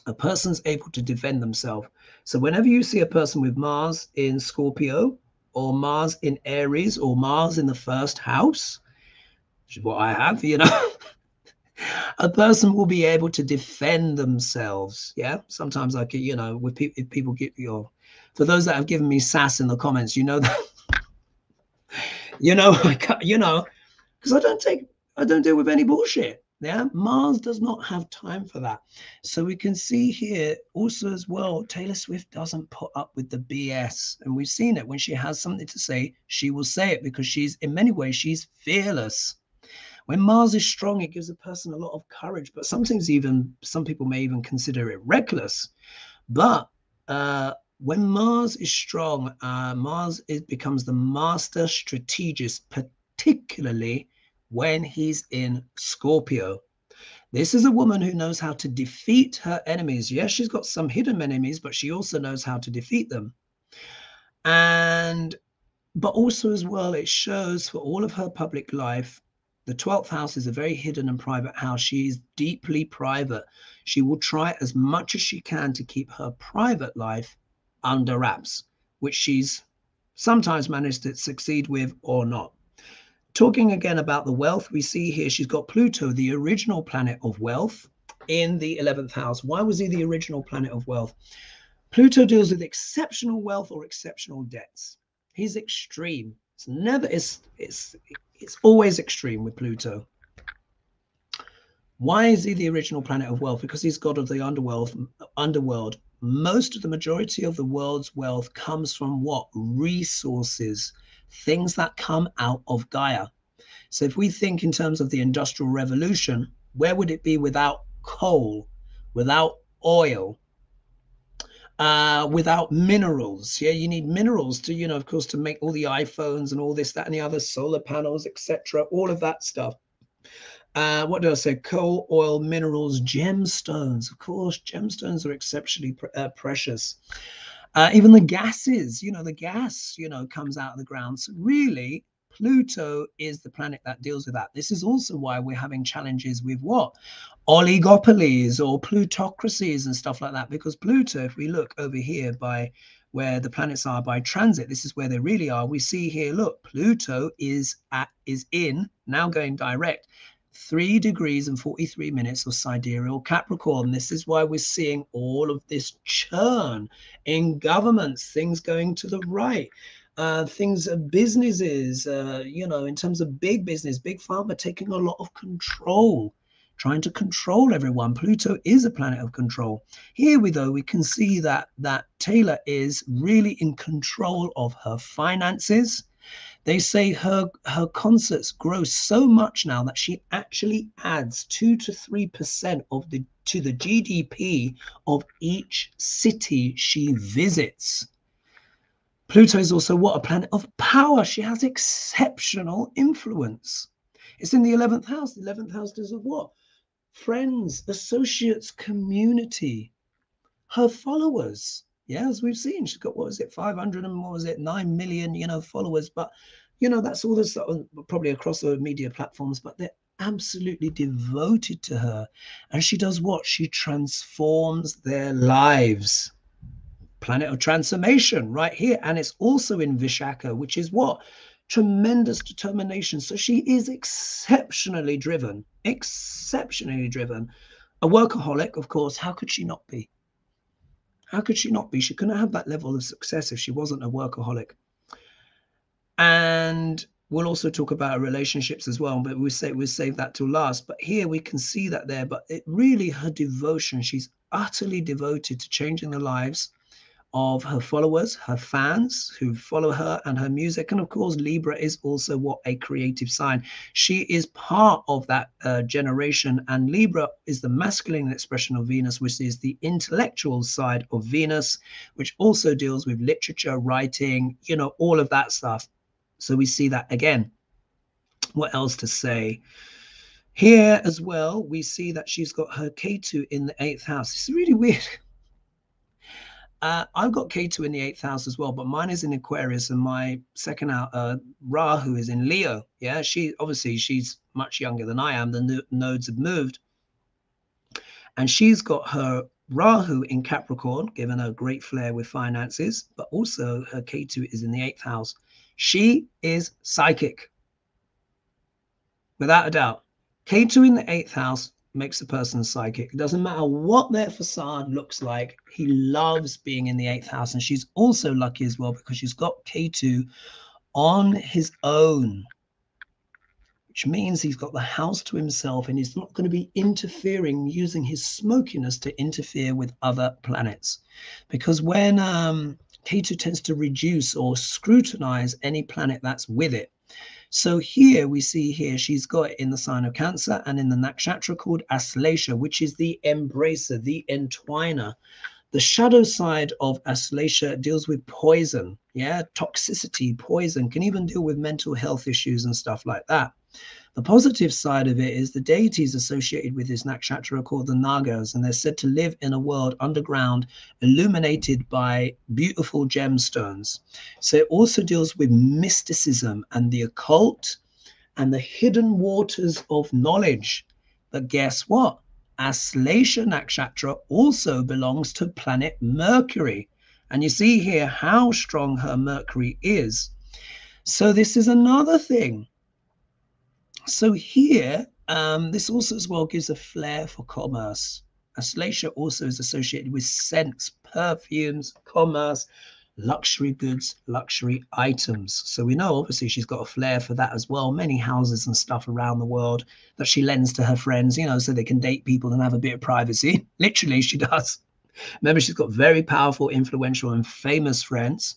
a person's able to defend themselves. So whenever you see a person with Mars in Scorpio or Mars in Aries or Mars in the first house, which is what I have, you know, a person will be able to defend themselves. Yeah. Sometimes I can, you know, with people, if people get your, for those that have given me sass in the comments, you know, that, you know, you know, because I don't deal with any bullshit. Yeah, Mars does not have time for that. So we can see here also as well, Taylor Swift doesn't put up with the BS. And we've seen it when she has something to say, she will say it, because she's, in many ways, she's fearless. When Mars is strong, it gives a person a lot of courage, but sometimes even some people may even consider it reckless. But when Mars is strong, Mars becomes the master strategist, particularly when he's in Scorpio. This is a woman who knows how to defeat her enemies. Yes, she's got some hidden enemies, but she also knows how to defeat them. And but also as well, it shows for all of her public life, the 12th house is a very hidden and private house. She is deeply private. She will try as much as she can to keep her private life under wraps, which she's sometimes managed to succeed with or not. Talking again about the wealth, we see here she's got Pluto, the original planet of wealth, in the 11th house. Why was he the original planet of wealth? Pluto deals with exceptional wealth or exceptional debts. He's extreme. It's never, it's always extreme with Pluto. Why is he the original planet of wealth? Because he's god of the underworld. Most of the majority of the world's wealth comes from what? Resources, things that come out of Gaia. So if we think in terms of the Industrial Revolution, where would it be without coal, without oil, without minerals? Yeah, you need minerals to, you know, of course, to make all the iPhones and all this, that, and the other, solar panels, etc., all of that stuff. What do I say? Coal, oil, minerals, gemstones. Of course, gemstones are exceptionally precious. Even the gases, you know, the gas, you know, comes out of the ground. So really, Pluto is the planet that deals with that. This is also why we're having challenges with what? Oligopolies or plutocracies and stuff like that. Because Pluto, if we look over here by where the planets are by transit, this is where they really are. We see here, look, Pluto is in, now going direct, 3 degrees and 43 minutes of sidereal Capricorn. This is why we're seeing all of this churn in governments, things going to the right, things, businesses, you know, in terms of big business, big pharma taking a lot of control, trying to control everyone. Pluto is a planet of control. Here we can see that Taylor is really in control of her finances. They say her concerts grow so much now that she actually adds 2 to 3% to the GDP of each city she visits. Pluto is also what? A planet of power. She has exceptional influence. It's in the 11th house. The 11th house does what? Friends, associates, community, her followers. Yeah, as we've seen, she's got, what was it, 500 and what was it, 9 million, you know, followers. But, you know, that's all this probably across the media platforms, but they're absolutely devoted to her. And she does what? She transforms their lives. Planet of transformation right here. And it's also in Vishaka, which is what? Tremendous determination. So she is exceptionally driven, exceptionally driven. A workaholic, of course. How could she not be? How could she not be? She couldn't have that level of success if she wasn't a workaholic. And we'll also talk about her relationships as well, but we'll save that till last. But here we can see that there, but it really, her devotion, she's utterly devoted to changing the lives of her followers, her fans who follow her and her music. And of course, Libra is also what a creative sign. She is part of that generation, and Libra is the masculine expression of Venus, which is the intellectual side of Venus, which also deals with literature, writing, you know, all of that stuff. So we see that again. What else to say? Here as well, we see that she's got her Ketu in the 8th house. It's really weird. I've got Ketu in the 8th house as well, but mine is in Aquarius, and my second house, Rahu, is in Leo. Yeah, she's much younger than I am. The nodes have moved, and she's got her Rahu in Capricorn, giving her great flair with finances, but also her Ketu is in the 8th house. She is psychic, without a doubt. Ketu in the 8th house makes a person psychic. It doesn't matter what their facade looks like. He loves being in the 8th house. And she's also lucky as well because she's got Ketu on his own, which means he's got the house to himself and he's not going to be interfering, using his smokiness to interfere with other planets. Because when Ketu tends to reduce or scrutinize any planet that's with it. So here we see here, she's got it in the sign of Cancer and in the nakshatra called Aslesha, which is the embracer, the entwiner. The shadow side of Aslesha deals with poison, yeah, toxicity, poison, can even deal with mental health issues and stuff like that. The positive side of it is the deities associated with this nakshatra are called the Nagas, and they're said to live in a world underground illuminated by beautiful gemstones. So it also deals with mysticism and the occult and the hidden waters of knowledge. But guess what? Aslesha nakshatra also belongs to planet Mercury. And you see here how strong her Mercury is. So this is another thing. So here, this also as well gives a flair for commerce. Aslesha also is associated with scents, perfumes, commerce, luxury goods, luxury items. So we know obviously she's got a flair for that as well. Many houses and stuff around the world that she lends to her friends, you know, so they can date people and have a bit of privacy. Literally, she does. Remember, she's got very powerful, influential, and famous friends.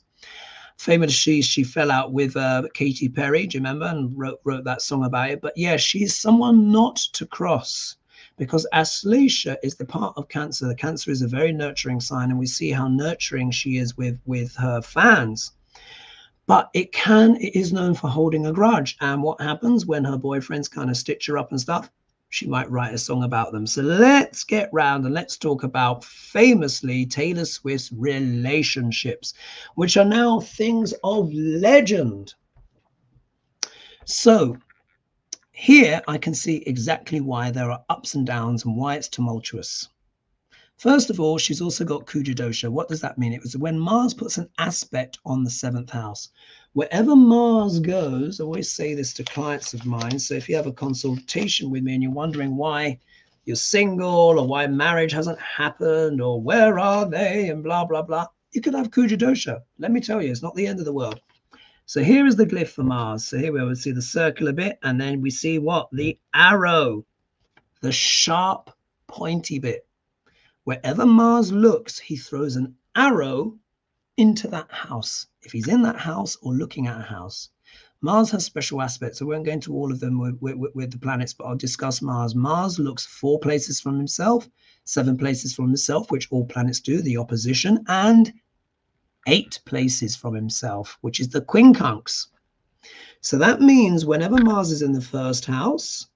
Famous, she fell out with Katy Perry, do you remember, and wrote that song about it. But yeah, she's someone not to cross, because Aslesha is the part of Cancer. The Cancer is a very nurturing sign, and we see how nurturing she is with her fans. But it is known for holding a grudge. And what happens when her boyfriends kind of stitch her up and stuff? She might write a song about them. So let's get round and let's talk about famously Taylor Swift's relationships, which are now things of legend. So here I can see exactly why there are ups and downs and why it's tumultuous. First of all, she's also got Kuja dosha. What does that mean? It was when Mars puts an aspect on the 7th house. Wherever Mars goes, I always say this to clients of mine. So if you have a consultation with me and you're wondering why you're single or why marriage hasn't happened or where are they and blah, blah, blah, you could have Kuja dosha. Let me tell you, it's not the end of the world. So here is the glyph for Mars. So here we will see the circular bit, and then we see what? The arrow, the sharp, pointy bit. Wherever Mars looks, he throws an arrow into that house. If he's in that house or looking at a house. Mars has special aspects. I won't go into all of them with the planets, but I'll discuss Mars. Mars looks 4 places from himself, 7 places from himself, which all planets do, the opposition, and 8 places from himself, which is the quincunx. So that means whenever Mars is in the 1st house,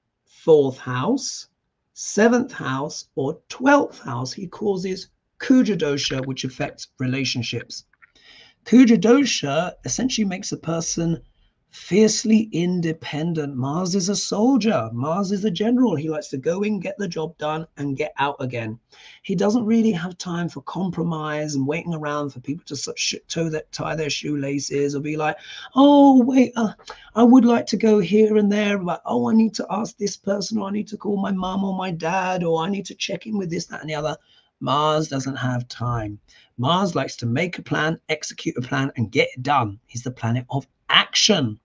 4th house, 7th house, or 12th house, he causes Kuja dosha, which affects relationships. Kuja dosha essentially makes a person fiercely independent. Mars is a soldier. Mars is a general. He likes to go in, get the job done, and get out again. He doesn't really have time for compromise and waiting around for people to tie their shoelaces or be like, oh, wait, I would like to go here and there, but oh, I need to ask this person, or I need to call my mom or my dad, or I need to check in with this, that, and the other. Mars doesn't have time. Mars likes to make a plan, execute a plan, and get it done. He's the planet of action.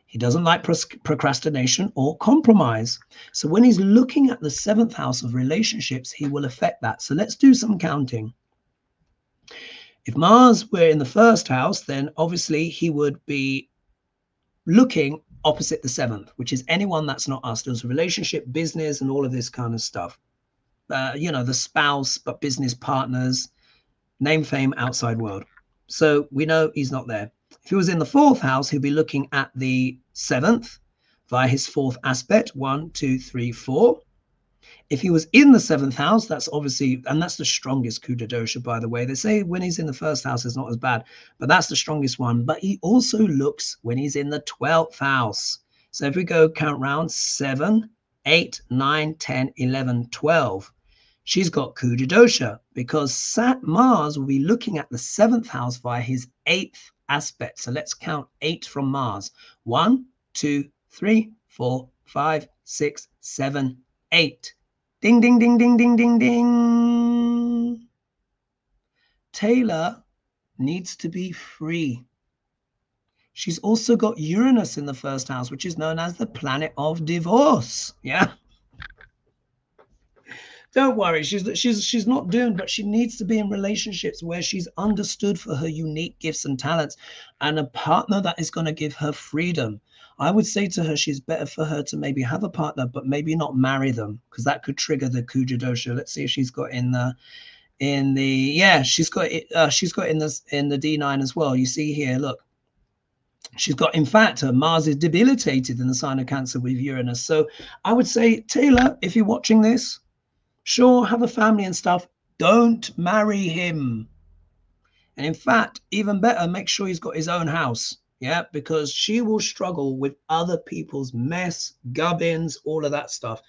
He doesn't like procrastination or compromise. So when he's looking at the 7th house of relationships, he will affect that. So let's do some counting. If Mars were in the first house, then obviously he would be looking opposite the seventh, which is anyone that's not us. There's a relationship, business, and all of this kind of stuff. You know, the spouse, but business partners, name, fame, outside world. So we know he's not there. If he was in the fourth house, he'd be looking at the seventh via his fourth aspect, 1, 2, 3, 4. If he was in the seventh house, that's obviously, and that's the strongest Kuja dosha, by the way. They say when he's in the first house, it's not as bad, but that's the strongest one. But he also looks when he's in the 12th house. So if we go count round 7, 8, 9, 10, 11, 12, she's got Kuja dosha because Mars will be looking at the seventh house via his eighth aspect. So let's count 8 from Mars. 1, 2, 3, 4, 5, 6, 7, 8. Ding, ding, ding, ding, ding, ding, ding. Taylor needs to be free. She's also got Uranus in the first house, which is known as the planet of divorce. Yeah. Don't worry, she's not doomed, but she needs to be in relationships where she's understood for her unique gifts and talents and a partner that is going to give her freedom. I would say to her, she's better for her to maybe have a partner, but maybe not marry them, because that could trigger the Kuja dosha. Let's see if she's got yeah, she's got in the D9 as well. You see here, look, she's got, in fact, her Mars is debilitated in the sign of Cancer with Uranus. So I would say, Taylor, if you're watching this, sure, have a family and stuff, don't marry him. And in fact, even better, make sure he's got his own house. Yeah, because she will struggle with other people's mess, gubbins, all of that stuff.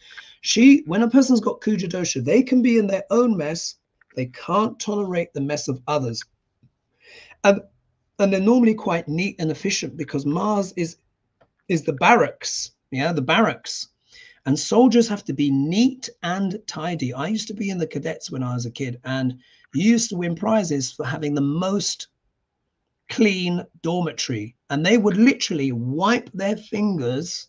When a person's got Kuja dosha, they can be in their own mess. They can't tolerate the mess of others. And they're normally quite neat and efficient because Mars is the barracks. Yeah, the barracks. And soldiers have to be neat and tidy. I used to be in the cadets when I was a kid, and you used to win prizes for having the most clean dormitory, and they would literally wipe their fingers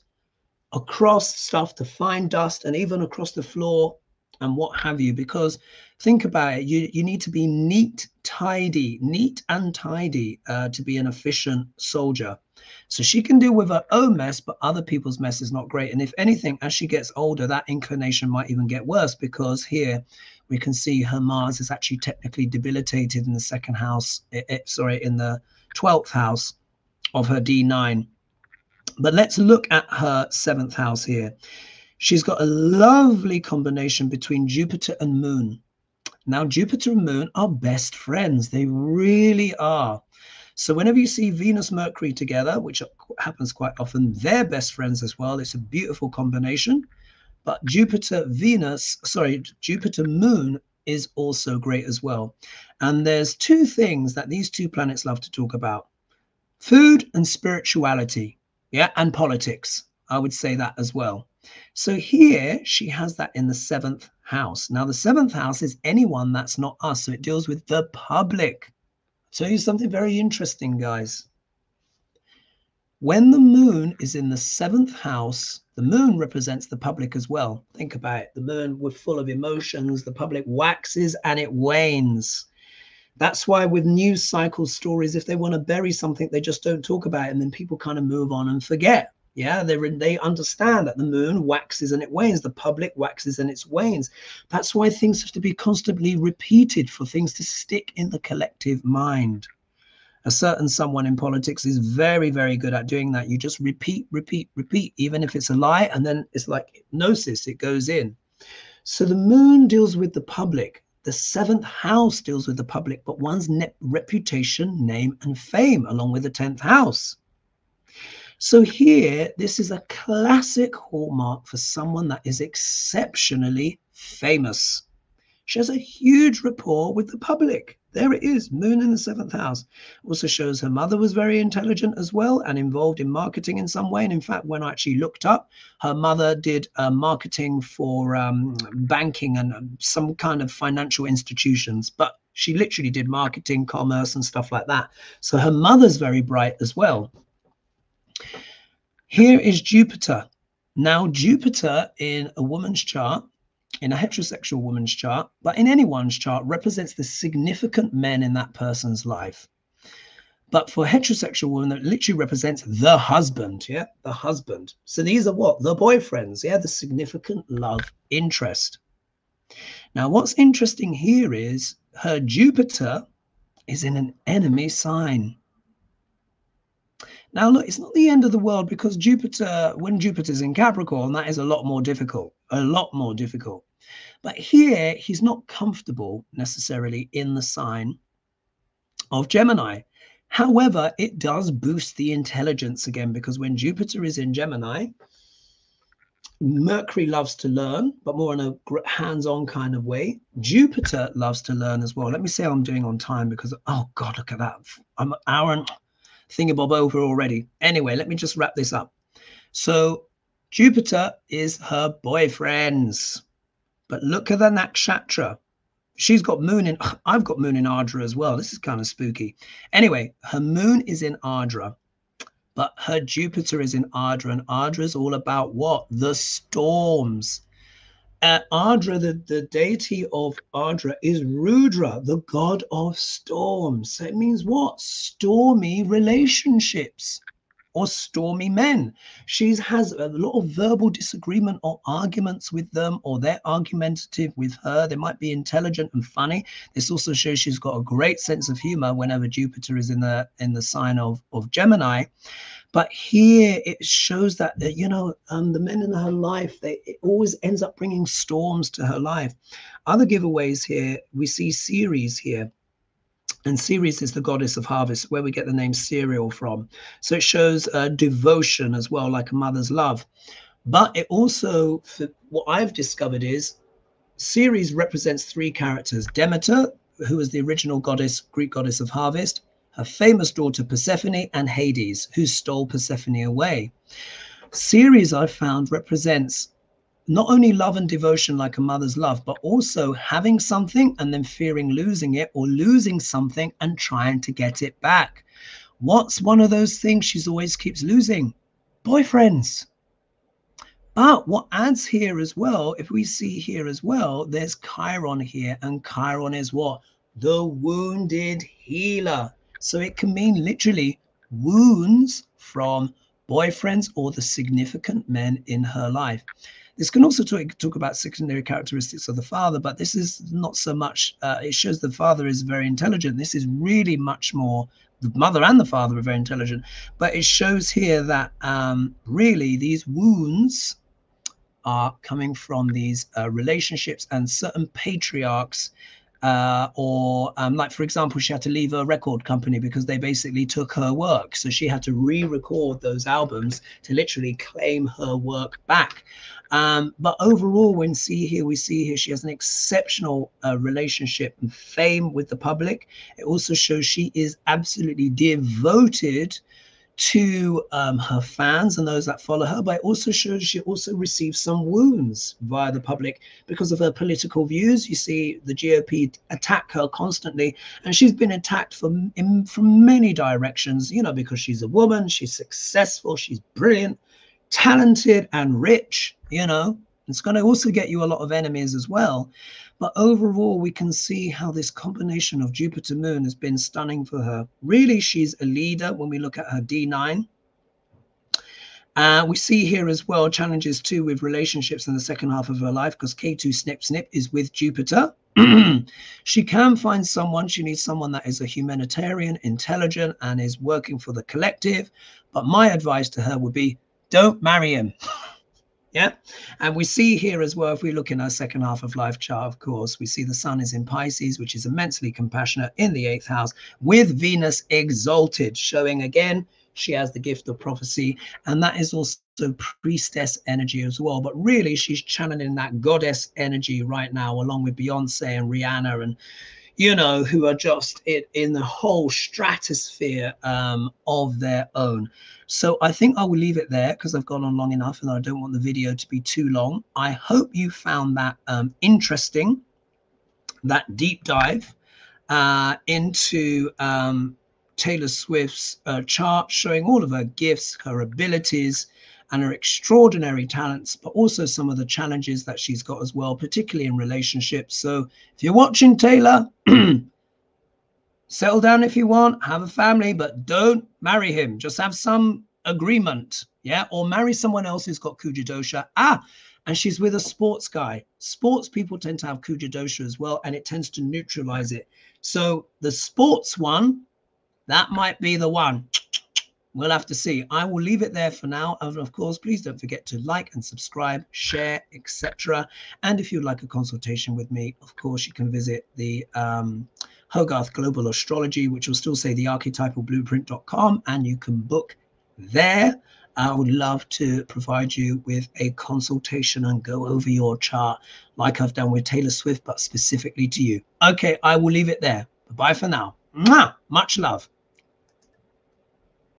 across stuff to find dust and even across the floor and what have you, because think about it, you need to be neat and tidy to be an efficient soldier. So she can deal with her own mess, but other people's mess is not great. And if anything, as she gets older, that inclination might even get worse, because here we can see her Mars is actually technically debilitated in the second house, in the 12th house of her D9. But let's look at her 7th house here. She's got a lovely combination between Jupiter and Moon. Now, Jupiter and Moon are best friends. They really are. So whenever you see Venus, Mercury together, which happens quite often, they're best friends as well. It's a beautiful combination. But Jupiter, Moon is also great as well. And there's two things that these two planets love to talk about: food and spirituality. Yeah, and politics. I would say that as well. So here she has that in the 7th house. Now, the 7th house is anyone that's not us. So it deals with the public. I'll tell you something very interesting, guys. When the moon is in the 7th house, the moon represents the public as well. Think about it. The moon, we're full of emotions. The public waxes and it wanes. That's why with news cycle stories, if they want to bury something, they just don't talk about it, and then people kind of move on and forget. Yeah, they understand that the moon waxes and it wanes. The public waxes and it wanes. That's why things have to be constantly repeated for things to stick in the collective mind. A certain someone in politics is very, very good at doing that. You just repeat, even if it's a lie, and then it's like hypnosis, it goes in. So the moon deals with the public. The 7th house deals with the public, but one's reputation, name, and fame, along with the 10th house. So here, this is a classic hallmark for someone that is exceptionally famous. She has a huge rapport with the public. There it is, moon in the 7th house. Also shows her mother was very intelligent as well and involved in marketing in some way. And in fact, when I actually looked up, her mother did marketing for banking and some kind of financial institutions. But she literally did marketing, commerce, and stuff like that. So her mother's very bright as well. Here is Jupiter. Now, Jupiter in a woman's chart in a heterosexual woman's chart, but in anyone's chart, represents the significant men in that person's life. But for heterosexual women, that literally represents the husband, yeah, the husband. So these are what? The boyfriends, yeah, the significant love interest. Now, what's interesting here is her Jupiter is in an enemy sign. Now, look, it's not the end of the world because Jupiter, when Jupiter's in Capricorn, that is a lot more difficult, a lot more difficult. But here, he's not comfortable necessarily in the sign of Gemini. However, it does boost the intelligence again, because when Jupiter is in Gemini, Mercury loves to learn, but more in a hands-on kind of way. Jupiter loves to learn as well. Let me see how I'm doing on time because, oh God, look at that. I'm an hour and thingy-bob over already. Anyway, let me just wrap this up. So Jupiter is her boyfriend's, but look at the nakshatra. She's got moon in, I've got moon in Ardra as well. This is kind of spooky. Anyway, her moon is in Ardra, but her Jupiter is in Ardra, and Ardra is all about what? The storms. Ardra, the deity of Ardra is Rudra, the god of storms. So it means what? Stormy relationships or stormy men. She has a lot of verbal disagreement or arguments with them, or they're argumentative with her. They might be intelligent and funny. This also shows she's got a great sense of humor whenever Jupiter is in the sign of Gemini. But here it shows that, the men in her life, it always ends up bringing storms to her life. Other giveaways here, we see Ceres here. And Ceres is the goddess of harvest, where we get the name cereal from. So it shows devotion as well, like a mother's love. But it also, what I've discovered is Ceres represents three characters. Demeter, who is the original goddess, Greek goddess of harvest, her famous daughter Persephone, and Hades, who stole Persephone away. Ceres, I found, represents not only love and devotion like a mother's love, but also having something and then fearing losing it, or losing something and trying to get it back. What's one of those things she's always keeps losing? Boyfriends. But what adds here as well, if we see here as well, there's Chiron here, and Chiron is what? The wounded healer. So it can mean literally wounds from boyfriends or the significant men in her life. This can also talk about secondary characteristics of the father, but this is not so much, it shows the father is very intelligent. This is really much more, the mother and the father are very intelligent, but it shows here that really these wounds are coming from these relationships and certain patriarchs, like, for example, she had to leave a record company because they basically took her work. So she had to re-record those albums to literally claim her work back. But overall, we see here she has an exceptional relationship and fame with the public. It also shows she is absolutely devoted to her fans and those that follow her, but it also shows she also receives some wounds via the public because of her political views. You see the GOP attack her constantly, and she's been attacked from many directions, because she's a woman, she's successful, she's brilliant, talented, and rich. It's going to also get you a lot of enemies as well. But overall, we can see how this combination of Jupiter Moon has been stunning for her. Really, she's a leader when we look at her D9. We see here as well challenges too with relationships in the second half of her life, because K2 snip snip is with Jupiter. She can find someone. She needs someone that is a humanitarian, intelligent, and is working for the collective. But my advice to her would be, don't marry him. Yeah. And we see here as well, if we look in our second half of life chart, of course, we see the sun is in Pisces, which is immensely compassionate in the 8th house, with Venus exalted, showing again she has the gift of prophecy. And that is also priestess energy as well. But really, she's channeling that goddess energy right now, along with Beyonce and Rihanna, and who are just in the whole stratosphere of their own. So I think I will leave it there because I've gone on long enough and I don't want the video to be too long. I hope you found that interesting, that deep dive into Taylor Swift's chart, showing all of her gifts, her abilities, and her extraordinary talents, but also some of the challenges that she's got as well, particularly in relationships. So if you're watching, Taylor, settle down if you want, have a family, but don't marry him. Just have some agreement, yeah? Or marry someone else who's got Kuja dosha. And she's with a sports guy. Sports people tend to have Kuja dosha as well, and it tends to neutralize it. So the sports one, that might be the one. We'll have to see. I will leave it there for now. And of course, please don't forget to like and subscribe, share, etc. And if you'd like a consultation with me, of course, you can visit the Hogarth Global Astrology, which will still say the archetypalblueprint.com, and you can book there. I would love to provide you with a consultation and go over your chart like I've done with Taylor Swift, but specifically to you. Okay, I will leave it there. Bye for now. Mwah! Much love.